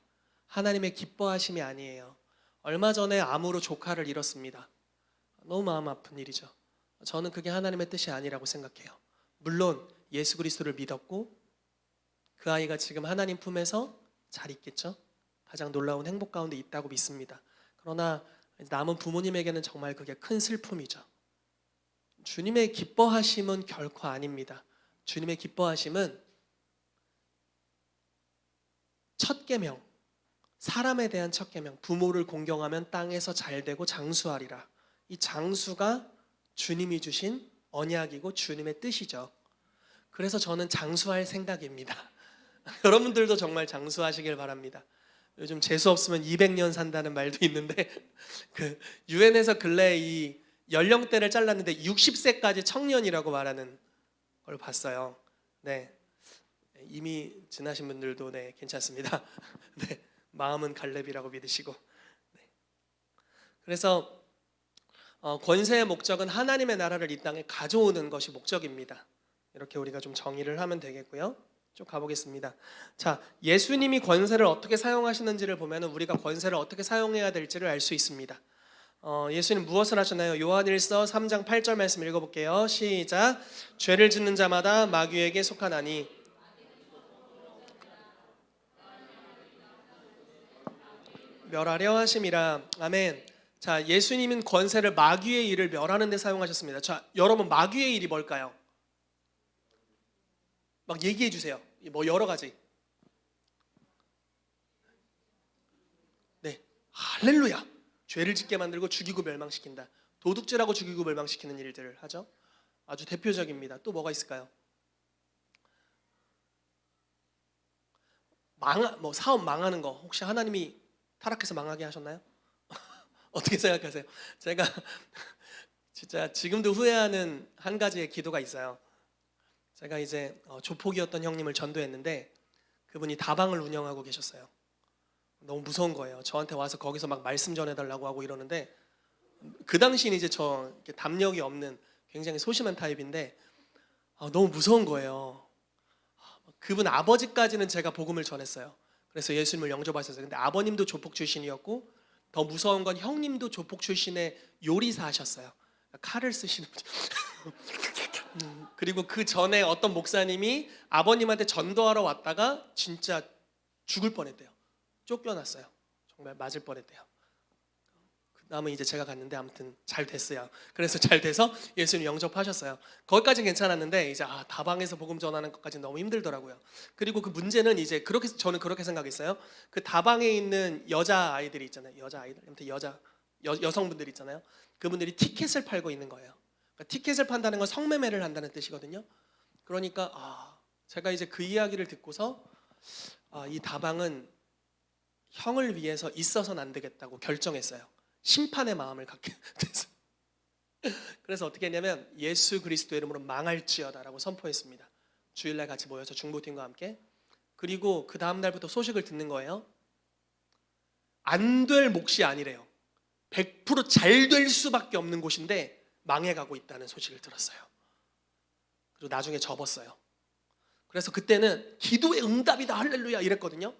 하나님의 기뻐하심이 아니에요. 얼마 전에 암으로 조카를 잃었습니다. 너무 마음 아픈 일이죠. 저는 그게 하나님의 뜻이 아니라고 생각해요. 물론 예수 그리스도를 믿었고 그 아이가 지금 하나님 품에서 잘 있겠죠. 가장 놀라운 행복 가운데 있다고 믿습니다. 그러나 남은 부모님에게는 정말 그게 큰 슬픔이죠. 주님의 기뻐하심은 결코 아닙니다. 주님의 기뻐하심은 첫 계명, 사람에 대한 첫 계명, 부모를 공경하면 땅에서 잘되고 장수하리라. 이 장수가 주님이 주신 언약이고 주님의 뜻이죠. 그래서 저는 장수할 생각입니다. 여러분들도 정말 장수하시길 바랍니다. 요즘 재수 없으면 200년 산다는 말도 있는데 유엔에서 근래에 이 연령대를 잘랐는데 60세까지 청년이라고 말하는 걸 봤어요. 네, 이미 지나신 분들도 네, 괜찮습니다. 네, 마음은 갈렙이라고 믿으시고. 네. 그래서 권세의 목적은 하나님의 나라를 이 땅에 가져오는 것이 목적입니다. 이렇게 우리가 좀 정의를 하면 되겠고요. 쭉 가보겠습니다. 자, 예수님이 권세를 어떻게 사용하시는지를 보면 우리가 권세를 어떻게 사용해야 될지를 알 수 있습니다. 예수님 무엇을 하셨나요? 요한일서 3장 8절 말씀 읽어볼게요. 시작. 죄를 짓는 자마다 마귀에게 속하나니 멸하려 하심이라. 아멘. 자, 예수님은 권세를 마귀의 일을 멸하는 데 사용하셨습니다. 자, 여러분 마귀의 일이 뭘까요? 막 얘기해 주세요. 뭐 여러 가지. 네, 할렐루야. 죄를 짓게 만들고 죽이고 멸망시킨다. 도둑질하고 죽이고 멸망시키는 일들을 하죠. 아주 대표적입니다. 또 뭐가 있을까요? 뭐 사업 망하는 거 혹시 하나님이 타락해서 망하게 하셨나요? 어떻게 생각하세요? 제가 진짜 지금도 후회하는 한 가지의 기도가 있어요. 제가 이제 조폭이었던 형님을 전도했는데 그분이 다방을 운영하고 계셨어요. 너무 무서운 거예요. 저한테 와서 거기서 막 말씀 전해달라고 하고 이러는데 그 당시는 이제 저 담력이 없는 굉장히 소심한 타입인데 너무 무서운 거예요. 그분 아버지까지는 제가 복음을 전했어요. 그래서 예수님을 영접하셨어요. 근데 아버님도 조폭 출신이었고 더 무서운 건 형님도 조폭 출신의 요리사하셨어요. 칼을 쓰시는 그리고 그 전에 어떤 목사님이 아버님한테 전도하러 왔다가 진짜 죽을 뻔했대요. 쫓겨났어요. 정말 맞을 뻔했대요. 그 다음에 이제 제가 갔는데 아무튼 잘 됐어요. 그래서 잘 돼서 예수님 영접하셨어요. 거기까지는 괜찮았는데 이제 다방에서 복음 전하는 것까지 너무 힘들더라고요. 그리고 그 문제는 이제 그렇게 저는 그렇게 생각했어요. 그 다방에 있는 여자 아이들이 있잖아요. 여자 아이들, 아무튼 여성분들 있잖아요. 그분들이 티켓을 팔고 있는 거예요. 그러니까 티켓을 판다는 건 성매매를 한다는 뜻이거든요. 그러니까 제가 이제 그 이야기를 듣고서 이 다방은 형을 위해서 있어서는 안 되겠다고 결정했어요. 심판의 마음을 갖게 됐어요. 그래서 어떻게 했냐면 예수 그리스도 이름으로 망할지어다라고 선포했습니다. 주일날 같이 모여서 중보팀과 함께. 그리고 그 다음 날부터 소식을 듣는 거예요. 안 될 몫이 아니래요. 100% 잘 될 수밖에 없는 곳인데 망해가고 있다는 소식을 들었어요. 그리고 나중에 접었어요. 그래서 그때는 기도의 응답이다 할렐루야 이랬거든요.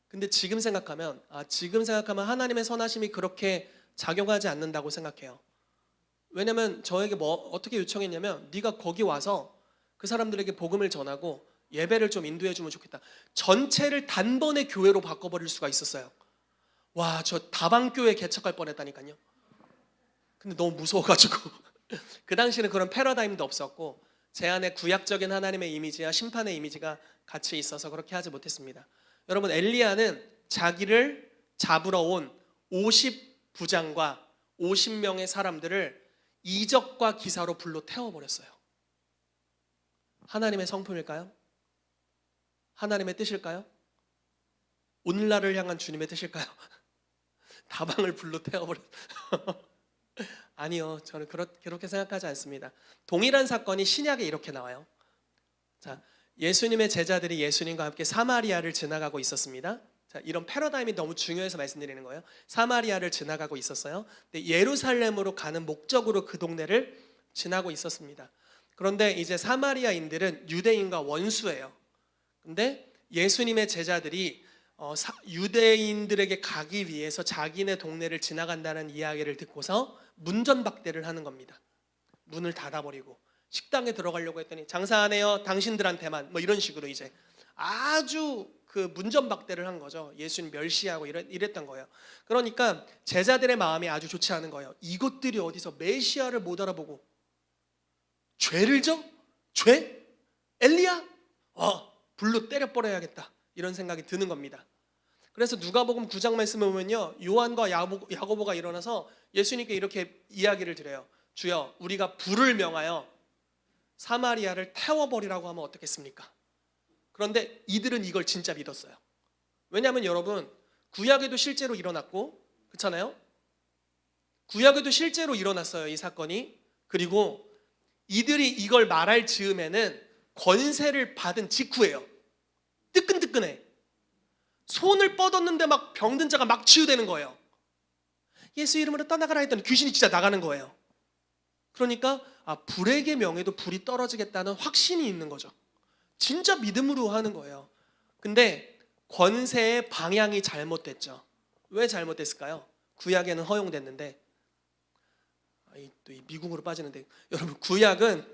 근데 지금 생각하면 하나님의 선하심이 그렇게 작용하지 않는다고 생각해요. 왜냐면 저에게 어떻게 요청했냐면 네가 거기 와서 그 사람들에게 복음을 전하고 예배를 좀 인도해 주면 좋겠다. 전체를 단번에 교회로 바꿔버릴 수가 있었어요. 와, 저 다방교회 개척할 뻔했다니까요. 근데 너무 무서워가지고 그 당시에는 그런 패러다임도 없었고 제 안에 구약적인 하나님의 이미지와 심판의 이미지가 같이 있어서 그렇게 하지 못했습니다. 여러분, 엘리야는 자기를 잡으러 온 50부장과 50명의 사람들을 이적과 기사로 불로 태워버렸어요. 하나님의 성품일까요? 하나님의 뜻일까요? 오늘날을 향한 주님의 뜻일까요? 다방을 불로 태워버렸어요. 아니요, 저는 그렇게 생각하지 않습니다. 동일한 사건이 신약에 이렇게 나와요. 자, 예수님의 제자들이 예수님과 함께 사마리아를 지나가고 있었습니다. 자, 이런 패러다임이 너무 중요해서 말씀드리는 거예요. 사마리아를 지나가고 있었어요. 근데 예루살렘으로 가는 목적으로 그 동네를 지나고 있었습니다. 그런데 이제 사마리아인들은 유대인과 원수예요. 근데 예수님의 제자들이 유대인들에게 가기 위해서 자기네 동네를 지나간다는 이야기를 듣고서 문전박대를 하는 겁니다. 문을 닫아버리고 식당에 들어가려고 했더니 장사 안 해요, 당신들한테만, 뭐 이런 식으로 이제 아주 그 문전박대를 한 거죠. 예수님 멸시하고 이랬던 거예요. 그러니까 제자들의 마음이 아주 좋지 않은 거예요. 이것들이 어디서 메시아를 못 알아보고 죄를 져? 죄? 엘리야? 불로 때려 버려야겠다, 이런 생각이 드는 겁니다. 그래서 누가복음 9장 말씀을 보면요, 요한과 야고보가 일어나서 예수님께 이렇게 이야기를 드려요. 주여, 우리가 불을 명하여 사마리아를 태워버리라고 하면 어떻겠습니까? 그런데 이들은 이걸 진짜 믿었어요. 왜냐하면 여러분, 구약에도 실제로 일어났고, 그렇잖아요? 구약에도 실제로 일어났어요, 이 사건이. 그리고 이들이 이걸 말할 즈음에는 권세를 받은 직후예요. 뜨끈뜨끈해. 손을 뻗었는데 막 병든 자가 막 치유되는 거예요. 예수 이름으로 떠나가라 했더니 귀신이 진짜 나가는 거예요. 그러니까 불에게 명예도 불이 떨어지겠다는 확신이 있는 거죠. 진짜 믿음으로 하는 거예요. 근데 권세의 방향이 잘못됐죠. 왜 잘못됐을까요? 구약에는 허용됐는데, 또 이 미국으로 빠지는데, 여러분, 구약은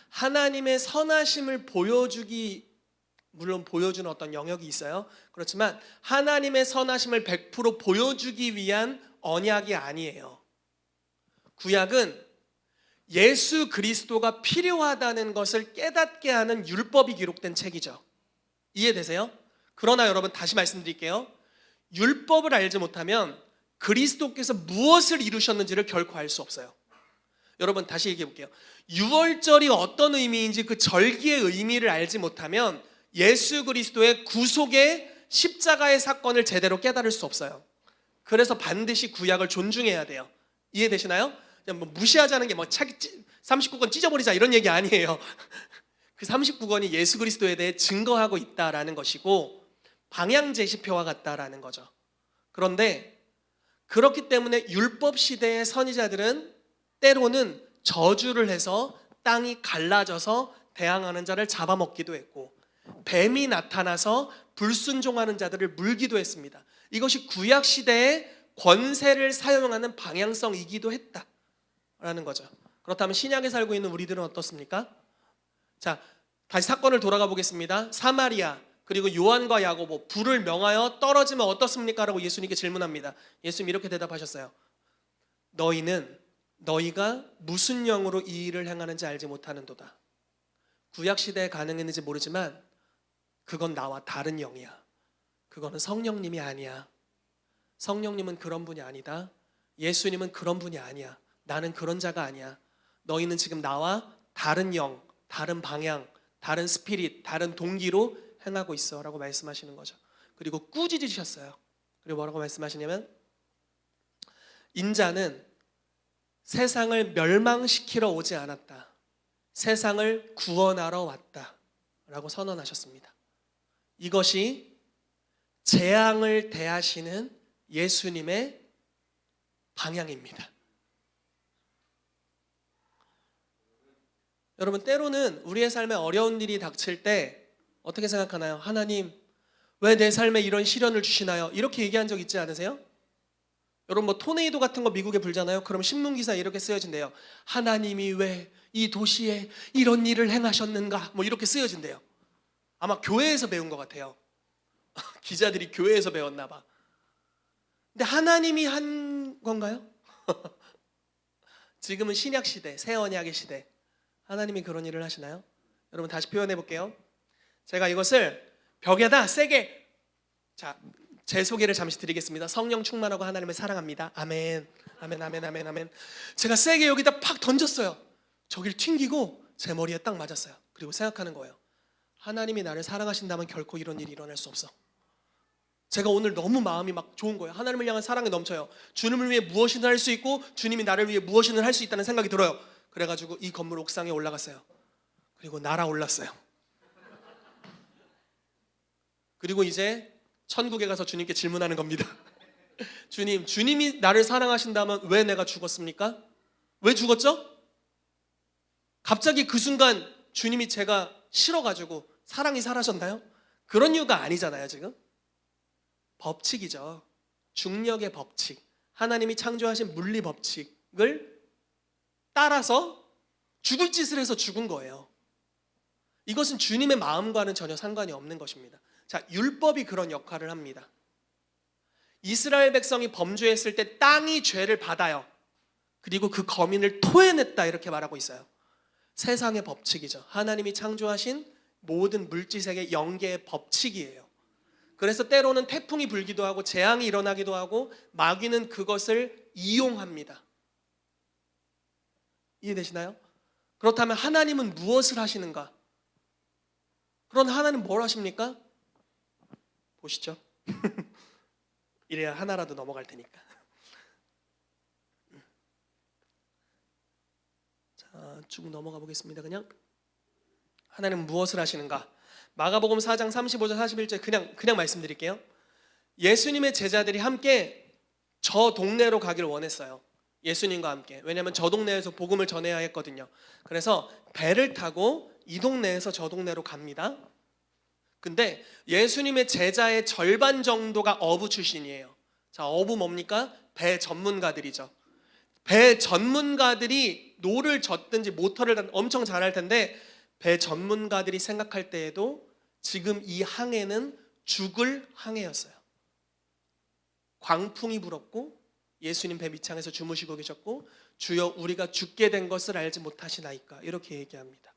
하나님의 선하심을 물론 보여주는 어떤 영역이 있어요. 그렇지만 하나님의 선하심을 100% 보여주기 위한 언약이 아니에요. 구약은 예수 그리스도가 필요하다는 것을 깨닫게 하는 율법이 기록된 책이죠. 이해되세요? 그러나 여러분 다시 말씀드릴게요. 율법을 알지 못하면 그리스도께서 무엇을 이루셨는지를 결코 알 수 없어요. 여러분 다시 얘기해 볼게요. 유월절이 어떤 의미인지 그 절기의 의미를 알지 못하면 예수 그리스도의 구속의 십자가의 사건을 제대로 깨달을 수 없어요. 그래서 반드시 구약을 존중해야 돼요. 이해되시나요? 그냥 뭐 무시하자는 게 뭐 39권 찢어버리자 이런 얘기 아니에요. 그 39권이 예수 그리스도에 대해 증거하고 있다라는 것이고 방향 제시표와 같다라는 거죠. 그런데 그렇기 때문에 율법 시대의 선지자들은 때로는 저주를 해서 땅이 갈라져서 대항하는 자를 잡아먹기도 했고 뱀이 나타나서 불순종하는 자들을 물기도 했습니다. 이것이 구약 시대의 권세를 사용하는 방향성이기도 했다라는 거죠. 그렇다면 신약에 살고 있는 우리들은 어떻습니까? 자, 다시 사건을 돌아가 보겠습니다. 사마리아 그리고 요한과 야고보 불을 명하여 떨어지면 어떻습니까? 라고 예수님께 질문합니다. 예수님 이렇게 대답하셨어요. 너희가 무슨 영으로 이 일을 행하는지 알지 못하는도다. 구약 시대에 가능했는지 모르지만 그건 나와 다른 영이야. 그거는 성령님이 아니야. 성령님은 그런 분이 아니다. 예수님은 그런 분이 아니야. 나는 그런 자가 아니야. 너희는 지금 나와 다른 영, 다른 방향, 다른 스피릿, 다른 동기로 행하고 있어 라고 말씀하시는 거죠. 그리고 꾸짖으셨어요. 그리고 뭐라고 말씀하시냐면 인자는 세상을 멸망시키러 오지 않았다. 세상을 구원하러 왔다 라고 선언하셨습니다. 이것이 재앙을 대하시는 예수님의 방향입니다. 여러분 때로는 우리의 삶에 어려운 일이 닥칠 때 어떻게 생각하나요? 하나님 왜 내 삶에 이런 시련을 주시나요? 이렇게 얘기한 적 있지 않으세요? 여러분 뭐 토네이도 같은 거 미국에 불잖아요. 그럼 신문기사에 이렇게 쓰여진대요. 하나님이 왜 이 도시에 이런 일을 행하셨는가? 뭐 이렇게 쓰여진대요. 아마 교회에서 배운 것 같아요. 기자들이 교회에서 배웠나 봐. 근데 하나님이 한 건가요? 지금은 신약 시대, 새 언약의 시대. 하나님이 그런 일을 하시나요? 여러분 다시 표현해 볼게요. 제가 이것을 벽에다 세게 제 소개를 잠시 드리겠습니다. 성령 충만하고 하나님을 사랑합니다. 아멘. 아멘 아멘 아멘 아멘. 제가 세게 여기다 팍 던졌어요. 저길 튕기고 제 머리에 딱 맞았어요. 그리고 생각하는 거예요. 하나님이 나를 사랑하신다면 결코 이런 일이 일어날 수 없어. 제가 오늘 너무 마음이 막 좋은 거예요. 하나님을 향한 사랑이 넘쳐요. 주님을 위해 무엇이든 할 수 있고 주님이 나를 위해 무엇이든 할 수 있다는 생각이 들어요. 그래가지고 이 건물 옥상에 올라갔어요. 그리고 날아올랐어요. 그리고 이제 천국에 가서 주님께 질문하는 겁니다. 주님이 나를 사랑하신다면 왜 내가 죽었습니까? 왜 죽었죠? 갑자기 그 순간 주님이 제가 싫어가지고 사랑이 사라졌나요? 그런 이유가 아니잖아요. 지금 법칙이죠. 중력의 법칙, 하나님이 창조하신 물리 법칙을 따라서 죽을 짓을 해서 죽은 거예요. 이것은 주님의 마음과는 전혀 상관이 없는 것입니다. 자, 율법이 그런 역할을 합니다. 이스라엘 백성이 범죄했을 때 땅이 죄를 받아요. 그리고 그 거민을 토해냈다 이렇게 말하고 있어요. 세상의 법칙이죠. 하나님이 창조하신 모든 물질세계 영계의 법칙이에요. 그래서 때로는 태풍이 불기도 하고 재앙이 일어나기도 하고 마귀는 그것을 이용합니다. 이해되시나요? 그렇다면 하나님은 무엇을 하시는가? 그런 하나님 뭘 하십니까? 보시죠. 이래야 하나라도 넘어갈 테니까. 자, 쭉 넘어가 보겠습니다. 그냥 하나님은 무엇을 하시는가? 마가복음 4장 35절 41절 그냥 말씀드릴게요. 예수님의 제자들이 함께 저 동네로 가기를 원했어요. 예수님과 함께. 왜냐하면 저 동네에서 복음을 전해야 했거든요. 그래서 배를 타고 이 동네에서 저 동네로 갑니다. 근데 예수님의 제자의 절반 정도가 어부 출신이에요. 자, 어부 뭡니까? 배 전문가들이죠. 배 전문가들이 노를 젓든지 모터를 엄청 잘할 텐데 배 전문가들이 생각할 때에도 지금 이 항해는 죽을 항해였어요. 광풍이 불었고 예수님 배 밑창에서 주무시고 계셨고 주여 우리가 죽게 된 것을 알지 못하시나이까 이렇게 얘기합니다.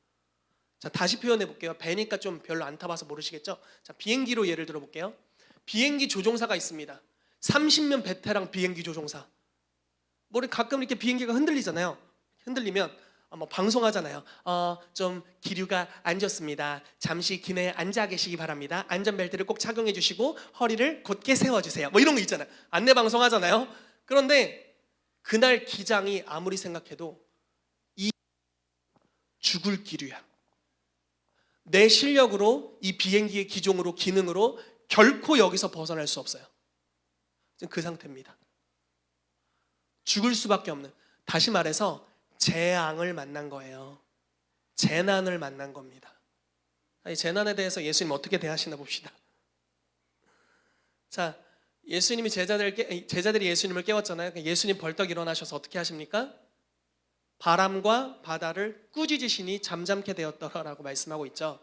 자, 다시 표현해 볼게요. 배니까 좀 별로 안 타봐서 모르시겠죠? 자, 비행기로 예를 들어 볼게요. 비행기 조종사가 있습니다. 30년 베테랑 비행기 조종사. 뭐 가끔 이렇게 비행기가 흔들리잖아요. 흔들리면 뭐 방송하잖아요. 좀 기류가 안 좋습니다. 잠시 기내에 앉아 계시기 바랍니다. 안전벨트를 꼭 착용해 주시고 허리를 곧게 세워주세요. 뭐 이런 거 있잖아요. 안내 방송 하잖아요. 그런데 그날 기장이 아무리 생각해도 이 죽을 기류야. 내 실력으로 이 비행기의 기종으로 기능으로 결코 여기서 벗어날 수 없어요. 지금 그 상태입니다. 죽을 수밖에 없는, 다시 말해서 재앙을 만난 거예요. 재난을 만난 겁니다. 이 재난에 대해서 예수님 어떻게 대하시나 봅시다. 자, 예수님이 제자들이 예수님을 깨웠잖아요. 예수님 벌떡 일어나셔서 어떻게 하십니까? 바람과 바다를 꾸짖으시니 잠잠케 되었더라라고 말씀하고 있죠.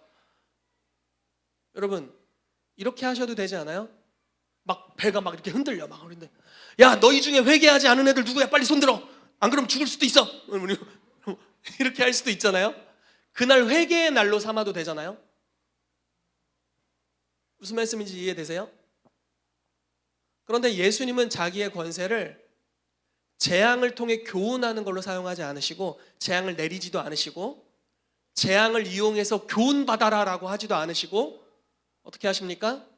여러분, 이렇게 하셔도 되지 않아요? 막 배가 막 이렇게 흔들려 막 그런데, 야, 너희 중에 회개하지 않은 애들 누구야? 빨리 손들어. 안 그러면 죽을 수도 있어. 이렇게 할 수도 있잖아요. 그날 회개의 날로 삼아도 되잖아요. 무슨 말씀인지 이해되세요? 그런데 예수님은 자기의 권세를 재앙을 통해 교훈하는 걸로 사용하지 않으시고, 재앙을 내리지도 않으시고, 재앙을 이용해서 교훈받아라라고 하지도 않으시고, 어떻게 하십니까?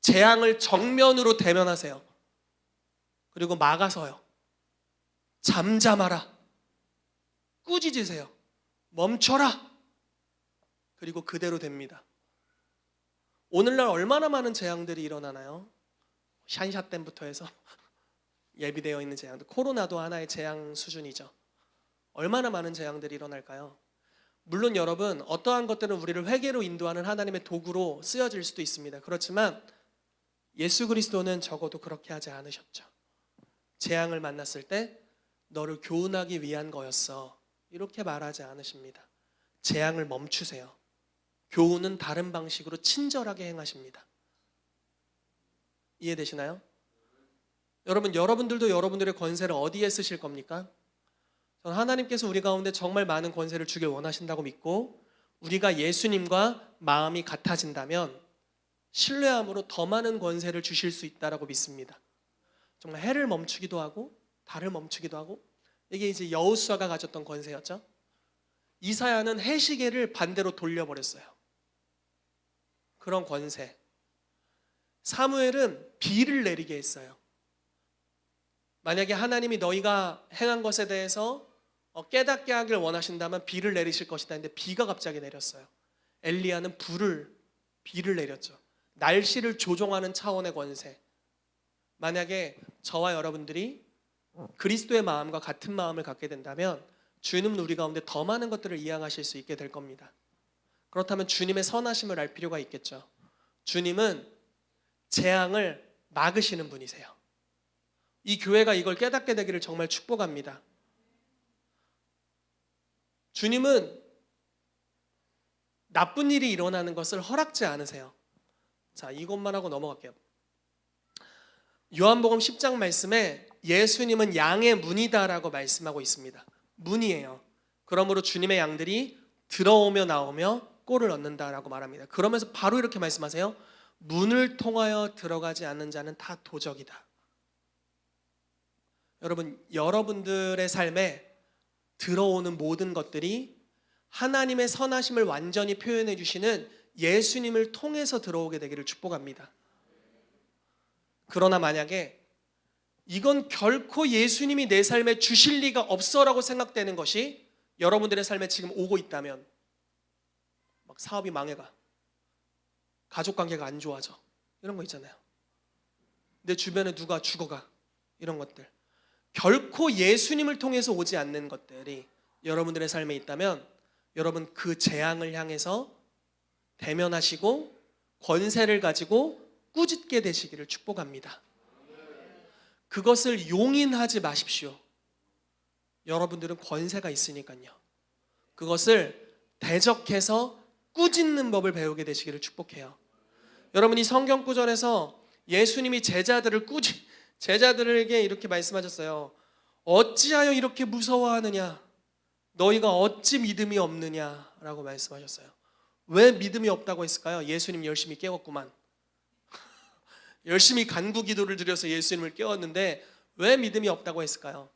재앙을 정면으로 대면하세요. 그리고 막아서요. 잠잠하라. 꾸짖으세요. 멈춰라. 그리고 그대로 됩니다. 오늘날 얼마나 많은 재앙들이 일어나나요? 샨샤댐부터 해서 예비되어 있는 재앙들, 코로나도 하나의 재앙 수준이죠. 얼마나 많은 재앙들이 일어날까요? 물론 여러분, 어떠한 것들은 우리를 회개로 인도하는 하나님의 도구로 쓰여질 수도 있습니다. 그렇지만 예수 그리스도는 적어도 그렇게 하지 않으셨죠. 재앙을 만났을 때 너를 교훈하기 위한 거였어, 이렇게 말하지 않으십니다. 재앙을 멈추세요. 교훈은 다른 방식으로 친절하게 행하십니다. 이해되시나요? 여러분, 여러분들도 여러분들의 권세를 어디에 쓰실 겁니까? 저는 하나님께서 우리 가운데 정말 많은 권세를 주길 원하신다고 믿고, 우리가 예수님과 마음이 같아진다면 신뢰함으로 더 많은 권세를 주실 수 있다고 믿습니다. 정말 해를 멈추기도 하고 달을 멈추기도 하고, 이게 이제 여호수아가 가졌던 권세였죠. 이사야는 해시계를 반대로 돌려버렸어요. 그런 권세. 사무엘은 비를 내리게 했어요. 만약에 하나님이 너희가 행한 것에 대해서 깨닫게 하길 원하신다면 비를 내리실 것이다 했는데 비가 갑자기 내렸어요. 엘리야는 비를 내렸죠. 날씨를 조종하는 차원의 권세. 만약에 저와 여러분들이 그리스도의 마음과 같은 마음을 갖게 된다면 주님은 우리 가운데 더 많은 것들을 이양하실 수 있게 될 겁니다. 그렇다면 주님의 선하심을 알 필요가 있겠죠. 주님은 재앙을 막으시는 분이세요. 이 교회가 이걸 깨닫게 되기를 정말 축복합니다. 주님은 나쁜 일이 일어나는 것을 허락지 않으세요. 자, 이것만 하고 넘어갈게요. 요한복음 10장 말씀에 예수님은 양의 문이다라고 말씀하고 있습니다. 문이에요. 그러므로 주님의 양들이 들어오며 나오며 꼴을 얻는다라고 말합니다. 그러면서 바로 이렇게 말씀하세요. 문을 통하여 들어가지 않는 자는 다 도적이다. 여러분, 여러분들의 삶에 들어오는 모든 것들이 하나님의 선하심을 완전히 표현해 주시는 예수님을 통해서 들어오게 되기를 축복합니다. 그러나 만약에 이건 결코 예수님이 내 삶에 주실 리가 없어라고 생각되는 것이 여러분들의 삶에 지금 오고 있다면, 막 사업이 망해가, 가족관계가 안 좋아져, 이런 거 있잖아요. 내 주변에 누가 죽어가, 이런 것들, 결코 예수님을 통해서 오지 않는 것들이 여러분들의 삶에 있다면 여러분 그 재앙을 향해서 대면하시고 권세를 가지고 꾸짖게 되시기를 축복합니다. 그것을 용인하지 마십시오. 여러분들은 권세가 있으니까요. 그것을 대적해서 꾸짖는 법을 배우게 되시기를 축복해요. 여러분이 성경 구절에서 예수님이 제자들에게 이렇게 말씀하셨어요. 어찌하여 이렇게 무서워하느냐? 너희가 어찌 믿음이 없느냐라고 말씀하셨어요. 왜 믿음이 없다고 했을까요? 예수님 열심히 깨웠구만. 열심히 간구 기도를 드려서 예수님을 깨웠는데 왜 믿음이 없다고 했을까요?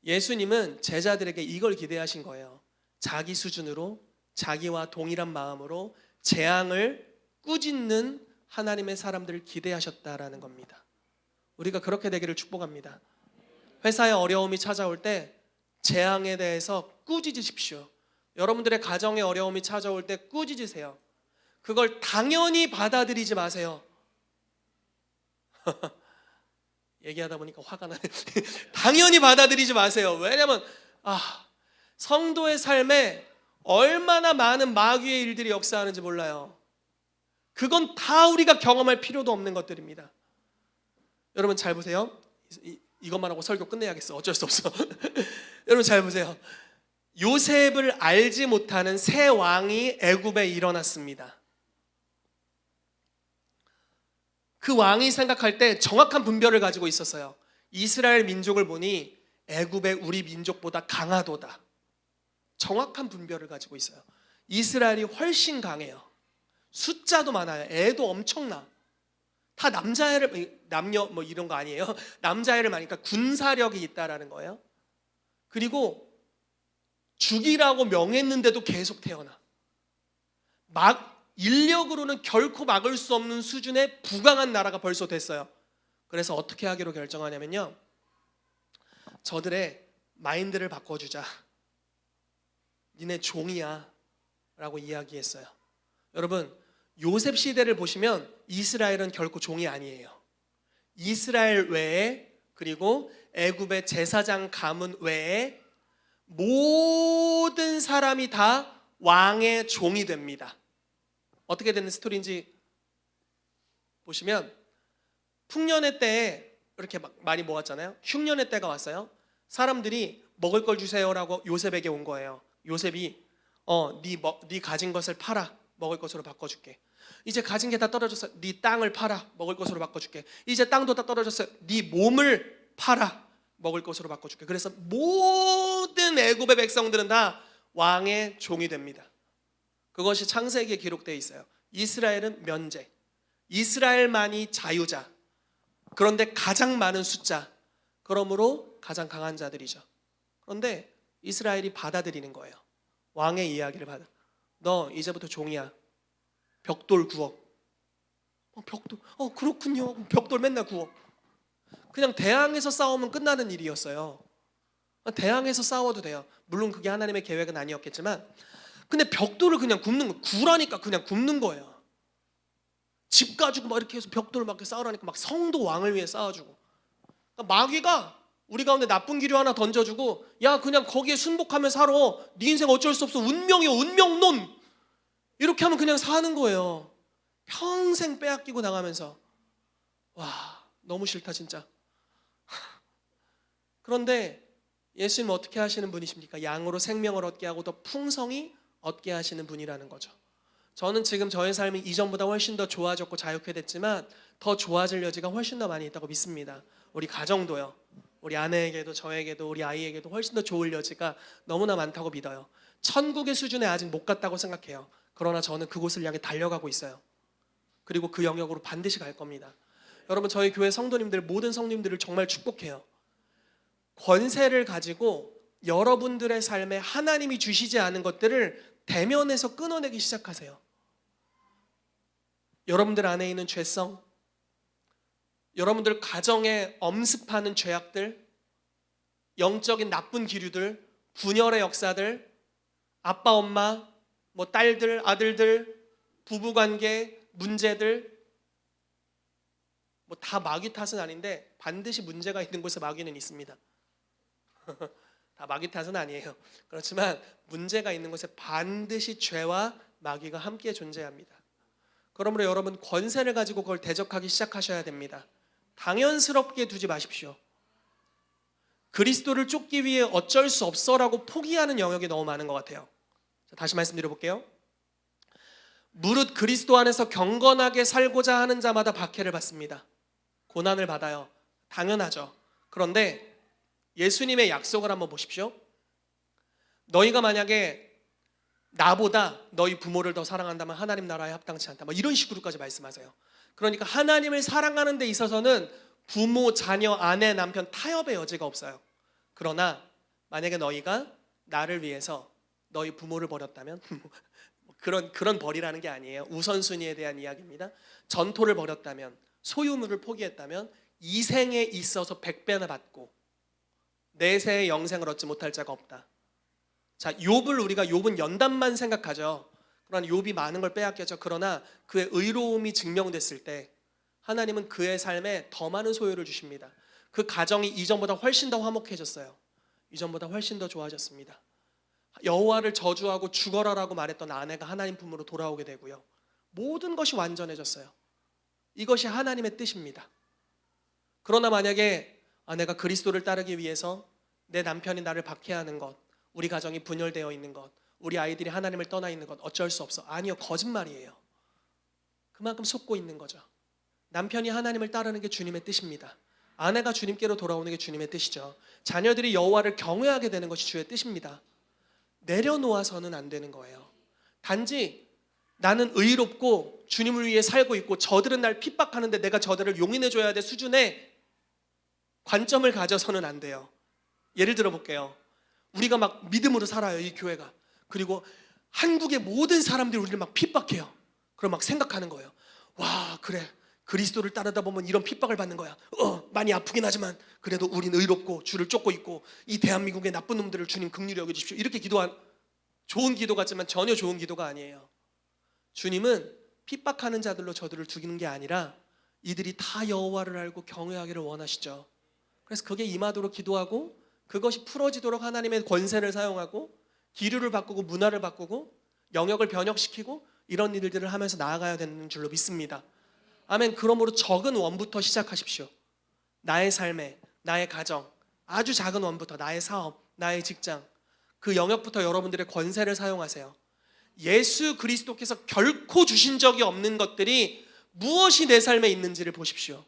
예수님은 제자들에게 이걸 기대하신 거예요. 자기 수준으로, 자기와 동일한 마음으로 재앙을 꾸짖는 하나님의 사람들을 기대하셨다라는 겁니다. 우리가 그렇게 되기를 축복합니다. 회사에 어려움이 찾아올 때 재앙에 대해서 꾸짖으십시오. 여러분들의 가정에 어려움이 찾아올 때 꾸짖으세요. 그걸 당연히 받아들이지 마세요. 얘기하다 보니까 화가 나네. 당연히 받아들이지 마세요. 왜냐면 성도의 삶에 얼마나 많은 마귀의 일들이 역사하는지 몰라요. 그건 다 우리가 경험할 필요도 없는 것들입니다. 여러분 잘 보세요. 이것만 하고 설교 끝내야겠어. 어쩔 수 없어. 여러분 잘 보세요. 요셉을 알지 못하는 새 왕이 애굽에 일어났습니다. 그 왕이 생각할 때 정확한 분별을 가지고 있었어요. 이스라엘 민족을 보니 애굽의 우리 민족보다 강하도다. 정확한 분별을 가지고 있어요. 이스라엘이 훨씬 강해요. 숫자도 많아요. 애도 엄청나. 다 남자애를, 남녀 뭐 이런 거 아니에요. 남자애를 많으니까 군사력이 있다라는 거예요. 그리고 죽이라고 명했는데도 계속 태어나. 인력으로는 결코 막을 수 없는 수준의 부강한 나라가 벌써 됐어요. 그래서 어떻게 하기로 결정하냐면요, 저들의 마인드를 바꿔주자. 니네 종이야 라고 이야기했어요. 여러분, 요셉 시대를 보시면 이스라엘은 결코 종이 아니에요. 이스라엘 외에, 그리고 애굽의 제사장 가문 외에 모든 사람이 다 왕의 종이 됩니다. 어떻게 되는 스토리인지 보시면, 풍년의 때에 이렇게 많이 모았잖아요. 흉년의 때가 왔어요. 사람들이 먹을 걸 주세요라고 요셉에게 온 거예요. 요셉이 네 가진 것을 팔아 먹을 것으로 바꿔줄게. 이제 가진 게 다 떨어졌어요. 네 땅을 팔아 먹을 것으로 바꿔줄게. 이제 땅도 다 떨어졌어요. 네 몸을 팔아 먹을 것으로 바꿔줄게. 그래서 모든 애굽의 백성들은 다 왕의 종이 됩니다. 그것이 창세기에 기록되어 있어요. 이스라엘은 면제, 이스라엘만이 자유자, 그런데 가장 많은 숫자, 그러므로 가장 강한 자들이죠. 그런데 이스라엘이 받아들이는 거예요. 왕의 이야기를 받아. 너 이제부터 종이야. 벽돌 구워. 벽돌. 그렇군요. 벽돌 맨날 구워. 그냥 대항에서 싸우면 끝나는 일이었어요. 대항에서 싸워도 돼요. 물론 그게 하나님의 계획은 아니었겠지만, 근데 벽돌을 그냥 굽는 거, 구라니까 그냥 굽는 거예요. 집 가지고 막 이렇게 해서 벽돌을 막 싸우라니까 막 성도 왕을 위해 싸워주고. 그러니까 마귀가 우리 가운데 나쁜 기류 하나 던져주고, 야 그냥 거기에 순복하면 살아. 네 인생 어쩔 수 없어. 운명이요, 운명론. 이렇게 하면 그냥 사는 거예요. 평생 빼앗기고 나가면서. 와, 너무 싫다 진짜. 그런데 예수님은 어떻게 하시는 분이십니까? 양으로 생명을 얻게 하고 더 풍성히 얻게 하시는 분이라는 거죠. 저는 지금 저의 삶이 이전보다 훨씬 더 좋아졌고 자유케 됐지만 더 좋아질 여지가 훨씬 더 많이 있다고 믿습니다. 우리 가정도요. 우리 아내에게도 저에게도 우리 아이에게도 훨씬 더 좋을 여지가 너무나 많다고 믿어요. 천국의 수준에 아직 못 갔다고 생각해요. 그러나 저는 그곳을 향해 달려가고 있어요. 그리고 그 영역으로 반드시 갈 겁니다. 여러분, 저희 교회 성도님들, 모든 성도님들을 정말 축복해요. 권세를 가지고 여러분들의 삶에 하나님이 주시지 않은 것들을 대면에서 끊어내기 시작하세요. 여러분들 안에 있는 죄성, 여러분들 가정에 엄습하는 죄악들, 영적인 나쁜 기류들, 분열의 역사들, 아빠 엄마, 딸들, 아들들, 부부관계 문제들, 다 마귀 탓은 아닌데 반드시 문제가 있는 곳에 마귀는 있습니다. 다 마귀 탓은 아니에요. 그렇지만 문제가 있는 곳에 반드시 죄와 마귀가 함께 존재합니다. 그러므로 여러분, 권세를 가지고 그걸 대적하기 시작하셔야 됩니다. 당연스럽게 두지 마십시오. 그리스도를 쫓기 위해 어쩔 수 없어라고 포기하는 영역이 너무 많은 것 같아요. 다시 말씀드려볼게요. 무릇 그리스도 안에서 경건하게 살고자 하는 자마다 박해를 받습니다. 고난을 받아요. 당연하죠. 그런데 예수님의 약속을 한번 보십시오. 너희가 만약에 나보다 너희 부모를 더 사랑한다면 하나님 나라에 합당치 않다, 뭐 이런 식으로까지 말씀하세요. 그러니까 하나님을 사랑하는 데 있어서는 부모, 자녀, 아내, 남편 타협의 여지가 없어요. 그러나 만약에 너희가 나를 위해서 너희 부모를 버렸다면 그런 벌이라는 게 아니에요. 우선순위에 대한 이야기입니다. 전토를 벌였다면, 소유물을 포기했다면 이 생에 있어서 100배나 받고 내세의 영생을 얻지 못할 자가 없다. 자, 욥을 우리가 욥은 연단만 생각하죠. 그러나 욥이 많은 걸 빼앗겼죠. 그러나 그의 의로움이 증명됐을 때 하나님은 그의 삶에 더 많은 소유를 주십니다. 그 가정이 이전보다 훨씬 더 화목해졌어요. 이전보다 훨씬 더 좋아졌습니다. 여호와를 저주하고 죽어라라고 말했던 아내가 하나님 품으로 돌아오게 되고요. 모든 것이 완전해졌어요. 이것이 하나님의 뜻입니다. 그러나 만약에 내가 그리스도를 따르기 위해서 내 남편이 나를 박해하는 것, 우리 가정이 분열되어 있는 것, 우리 아이들이 하나님을 떠나 있는 것 어쩔 수 없어. 아니요, 거짓말이에요. 그만큼 속고 있는 거죠. 남편이 하나님을 따르는 게 주님의 뜻입니다. 아내가 주님께로 돌아오는 게 주님의 뜻이죠. 자녀들이 여호와를 경외하게 되는 것이 주의 뜻입니다. 내려놓아서는 안 되는 거예요. 단지 나는 의롭고 주님을 위해 살고 있고 저들은 날 핍박하는데 내가 저들을 용인해줘야 될 수준의 관점을 가져서는 안 돼요. 예를 들어 볼게요. 우리가 막 믿음으로 살아요, 이 교회가. 그리고 한국의 모든 사람들이 우리를 막 핍박해요. 그럼 막 생각하는 거예요. 와, 그래, 그리스도를 따르다 보면 이런 핍박을 받는 거야. 많이 아프긴 하지만 그래도 우린 의롭고 주를 쫓고 있고 이 대한민국의 나쁜 놈들을 주님 긍휼히 여겨주십시오. 이렇게 기도한, 좋은 기도 같지만 전혀 좋은 기도가 아니에요. 주님은 핍박하는 자들로 저들을 죽이는 게 아니라 이들이 다 여호와를 알고 경외하기를 원하시죠. 그래서 그게 임하도록 기도하고 그것이 풀어지도록 하나님의 권세를 사용하고 기류를 바꾸고 문화를 바꾸고 영역을 변혁시키고 이런 일들을 하면서 나아가야 되는 줄로 믿습니다. 아멘. 그러므로 적은 원부터 시작하십시오. 나의 삶에, 나의 가정, 아주 작은 원부터, 나의 사업, 나의 직장, 그 영역부터 여러분들의 권세를 사용하세요. 예수 그리스도께서 결코 주신 적이 없는 것들이 무엇이 내 삶에 있는지를 보십시오.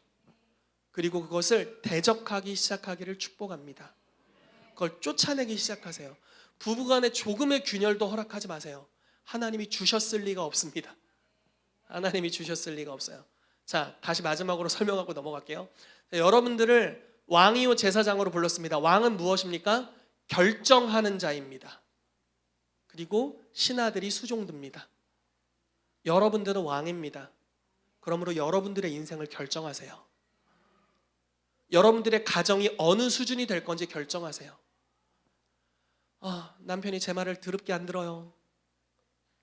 그리고 그것을 대적하기 시작하기를 축복합니다. 그걸 쫓아내기 시작하세요. 부부간에 조금의 균열도 허락하지 마세요. 하나님이 주셨을 리가 없습니다. 하나님이 주셨을 리가 없어요. 자, 다시 마지막으로 설명하고 넘어갈게요. 자, 여러분들을 왕이요 제사장으로 불렀습니다. 왕은 무엇입니까? 결정하는 자입니다. 그리고 신하들이 수종듭니다. 여러분들은 왕입니다. 그러므로 여러분들의 인생을 결정하세요. 여러분들의 가정이 어느 수준이 될 건지 결정하세요. 남편이 제 말을 더럽게 안 들어요.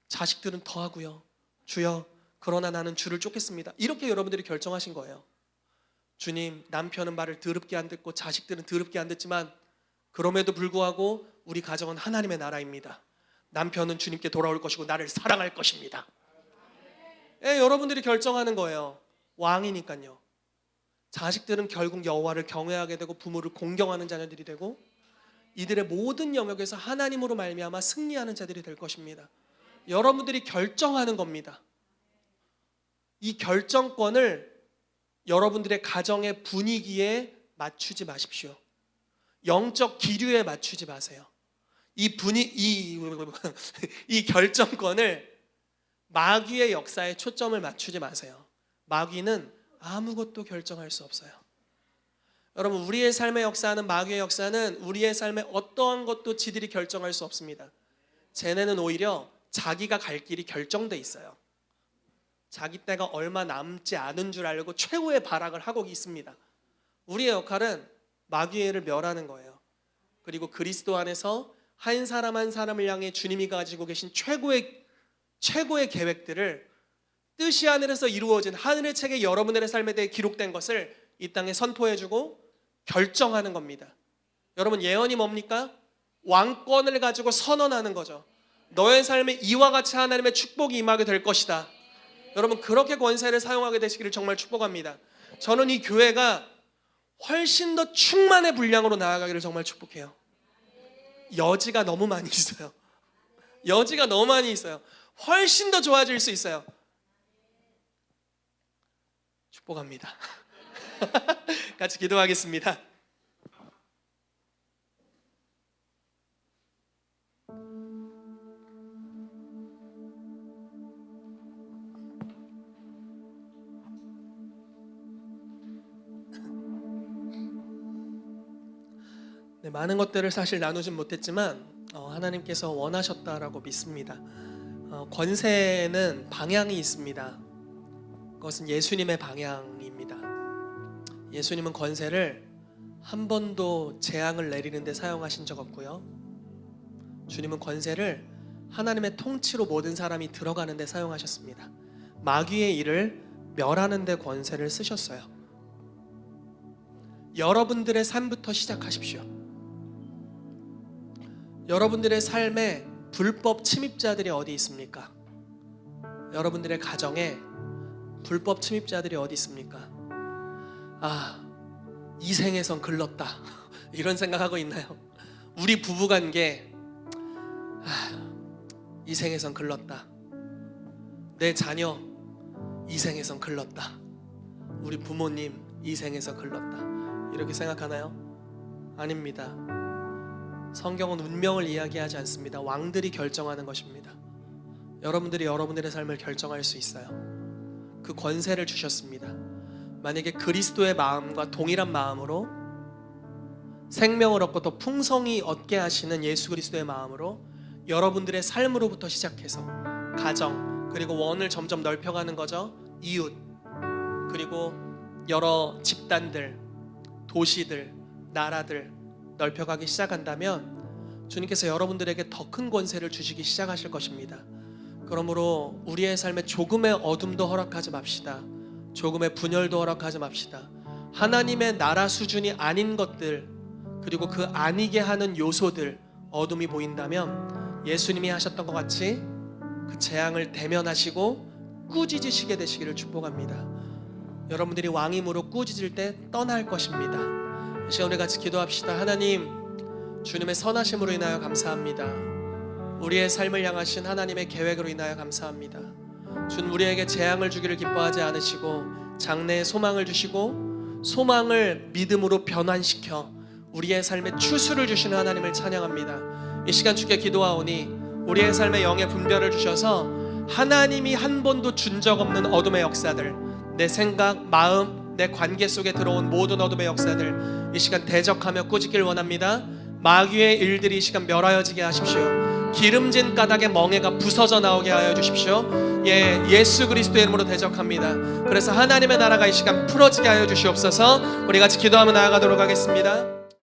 자식들은 더 하고요. 주여, 그러나 나는 주를 쫓겠습니다. 이렇게 여러분들이 결정하신 거예요. 주님, 남편은 말을 더럽게 안 듣고 자식들은 더럽게 안 듣지만 그럼에도 불구하고 우리 가정은 하나님의 나라입니다. 남편은 주님께 돌아올 것이고 나를 사랑할 것입니다. 여러분들이 결정하는 거예요. 왕이니까요. 자식들은 결국 여호와를 경외하게 되고 부모를 공경하는 자녀들이 되고 이들의 모든 영역에서 하나님으로 말미암아 승리하는 자들이 될 것입니다. 여러분들이 결정하는 겁니다. 이 결정권을 여러분들의 가정의 분위기에 맞추지 마십시오. 영적 기류에 맞추지 마세요. 이 결정권을 마귀의 역사에 초점을 맞추지 마세요. 마귀는 아무것도 결정할 수 없어요. 여러분, 우리의 삶의 역사는, 마귀의 역사는 우리의 삶의 어떠한 것도 지들이 결정할 수 없습니다. 쟤네는 오히려 자기가 갈 길이 결정돼 있어요. 자기 때가 얼마 남지 않은 줄 알고 최고의 발악을 하고 있습니다. 우리의 역할은 마귀를 멸하는 거예요. 그리고 그리스도 안에서 한 사람 한 사람을 향해 주님이 가지고 계신 최고의 계획들을 뜻이 하늘에서 이루어진 하늘의 책에 여러분들의 삶에 대해 기록된 것을 이 땅에 선포해주고 결정하는 겁니다. 여러분, 예언이 뭡니까? 왕권을 가지고 선언하는 거죠. 너의 삶에 이와 같이 하나님의 축복이 임하게 될 것이다. 여러분, 그렇게 권세를 사용하게 되시기를 정말 축복합니다. 저는 이 교회가 훨씬 더 충만의 분량으로 나아가기를 정말 축복해요. 여지가 너무 많이 있어요. 여지가 너무 많이 있어요. 훨씬 더 좋아질 수 있어요. 축복합니다. 같이 기도하겠습니다. 많은 것들을 사실 나누진 못했지만 하나님께서 원하셨다라고 믿습니다. 권세는 방향이 있습니다. 그것은 예수님의 방향입니다. 예수님은 권세를 한 번도 재앙을 내리는 데 사용하신 적 없고요. 주님은 권세를 하나님의 통치로 모든 사람이 들어가는 데 사용하셨습니다. 마귀의 일을 멸하는 데 권세를 쓰셨어요. 여러분들의 삶부터 시작하십시오. 여러분들의 삶에 불법 침입자들이 어디 있습니까? 여러분들의 가정에 불법 침입자들이 어디 있습니까? 이 생에선 글렀다 이런 생각하고 있나요? 우리 부부관계 이 생에선 글렀다. 내 자녀 이 생에선 글렀다. 우리 부모님 이 생에서 글렀다. 이렇게 생각하나요? 아닙니다. 성경은 운명을 이야기하지 않습니다. 왕들이 결정하는 것입니다. 여러분들이 여러분들의 삶을 결정할 수 있어요. 그 권세를 주셨습니다. 만약에 그리스도의 마음과 동일한 마음으로 생명을 얻고 또 풍성히 얻게 하시는 예수 그리스도의 마음으로 여러분들의 삶으로부터 시작해서 가정, 그리고 원을 점점 넓혀가는 거죠. 이웃, 그리고 여러 집단들, 도시들, 나라들 넓혀가기 시작한다면 주님께서 여러분들에게 더 큰 권세를 주시기 시작하실 것입니다. 그러므로 우리의 삶에 조금의 어둠도 허락하지 맙시다. 조금의 분열도 허락하지 맙시다. 하나님의 나라 수준이 아닌 것들, 그리고 그 아니게 하는 요소들, 어둠이 보인다면 예수님이 하셨던 것 같이 그 재앙을 대면하시고 꾸짖으시게 되시기를 축복합니다. 여러분들이 왕임으로 꾸짖을 때 떠날 것입니다. 이 시간 우리 같이 기도합시다. 하나님, 주님의 선하심으로 인하여 감사합니다. 우리의 삶을 향하신 하나님의 계획으로 인하여 감사합니다. 주는 우리에게 재앙을 주기를 기뻐하지 않으시고 장래에 소망을 주시고 소망을 믿음으로 변환시켜 우리의 삶에 추수를 주시는 하나님을 찬양합니다. 이 시간 주께 기도하오니 우리의 삶에 영의 분별을 주셔서 하나님이 한 번도 준 적 없는 어둠의 역사들, 내 생각, 마음, 내 관계 속에 들어온 모든 어둠의 역사들 이 시간 대적하며 꾸짖길 원합니다. 마귀의 일들이 이 시간 멸하여지게 하십시오. 기름진 까닭에 멍에가 부서져 나오게 하여 주십시오. 예수 그리스도의 이름으로 대적합니다. 그래서 하나님의 나라가 이 시간 풀어지게 하여 주시옵소서. 우리 같이 기도하며 나아가도록 하겠습니다.